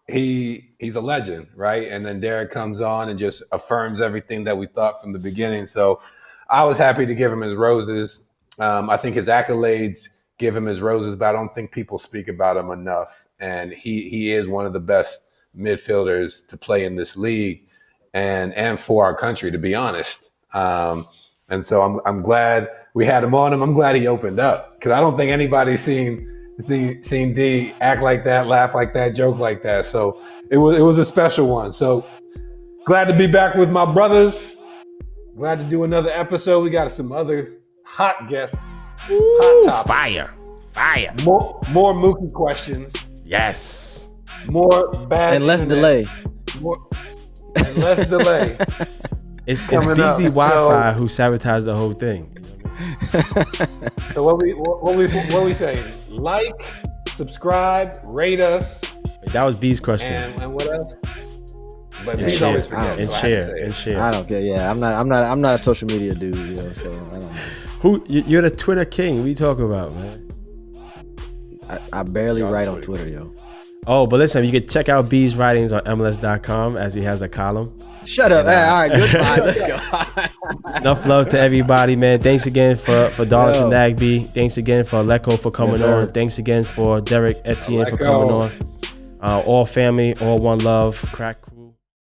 S1: he's a legend, right? And then Derek comes on and just affirms everything that we thought from the beginning. So I was happy to give him his roses. I think his accolades give him his roses, but I don't think people speak about him enough. And he is one of the best midfielders to play in this league and for our country, to be honest. And so I'm glad we had him on him. I'm glad he opened up because I don't think anybody's seen D act like that, laugh like that, joke like that. So it was a special one. So glad to be back with my brothers. Glad to do another episode. We got some other hot guests.
S2: Ooh,
S1: hot topics.
S2: Fire.
S1: More Mookie questions.
S2: Yes.
S1: More bad
S3: And less
S1: internet.
S3: delay.
S1: And less delay.
S2: It's
S1: Coming
S2: Beasley
S1: up.
S2: Wi-Fi who sabotaged the whole thing.
S1: So what we say? Like, subscribe, rate us,
S2: That was B's question.
S1: and what else? But
S2: And
S1: B's
S2: share.
S1: always forget.
S2: And
S1: so I have to
S2: share.
S1: say it.
S2: And share.
S3: I don't care. Yeah, I'm not a social media dude, so I don't know.
S2: You're the Twitter king. What are you talking about, man?
S3: I barely write on Twitter, yo.
S2: Oh, but listen, you can check out B's writings on MLS.com as he has a column.
S3: Shut up. All right, goodbye. Let's go.
S2: Enough love to everybody, man. Thanks again for Darlington Nagbe. Thanks again for Lecco for coming on. Thanks again for Derek Etienne for coming on. All family, all one love. Crack.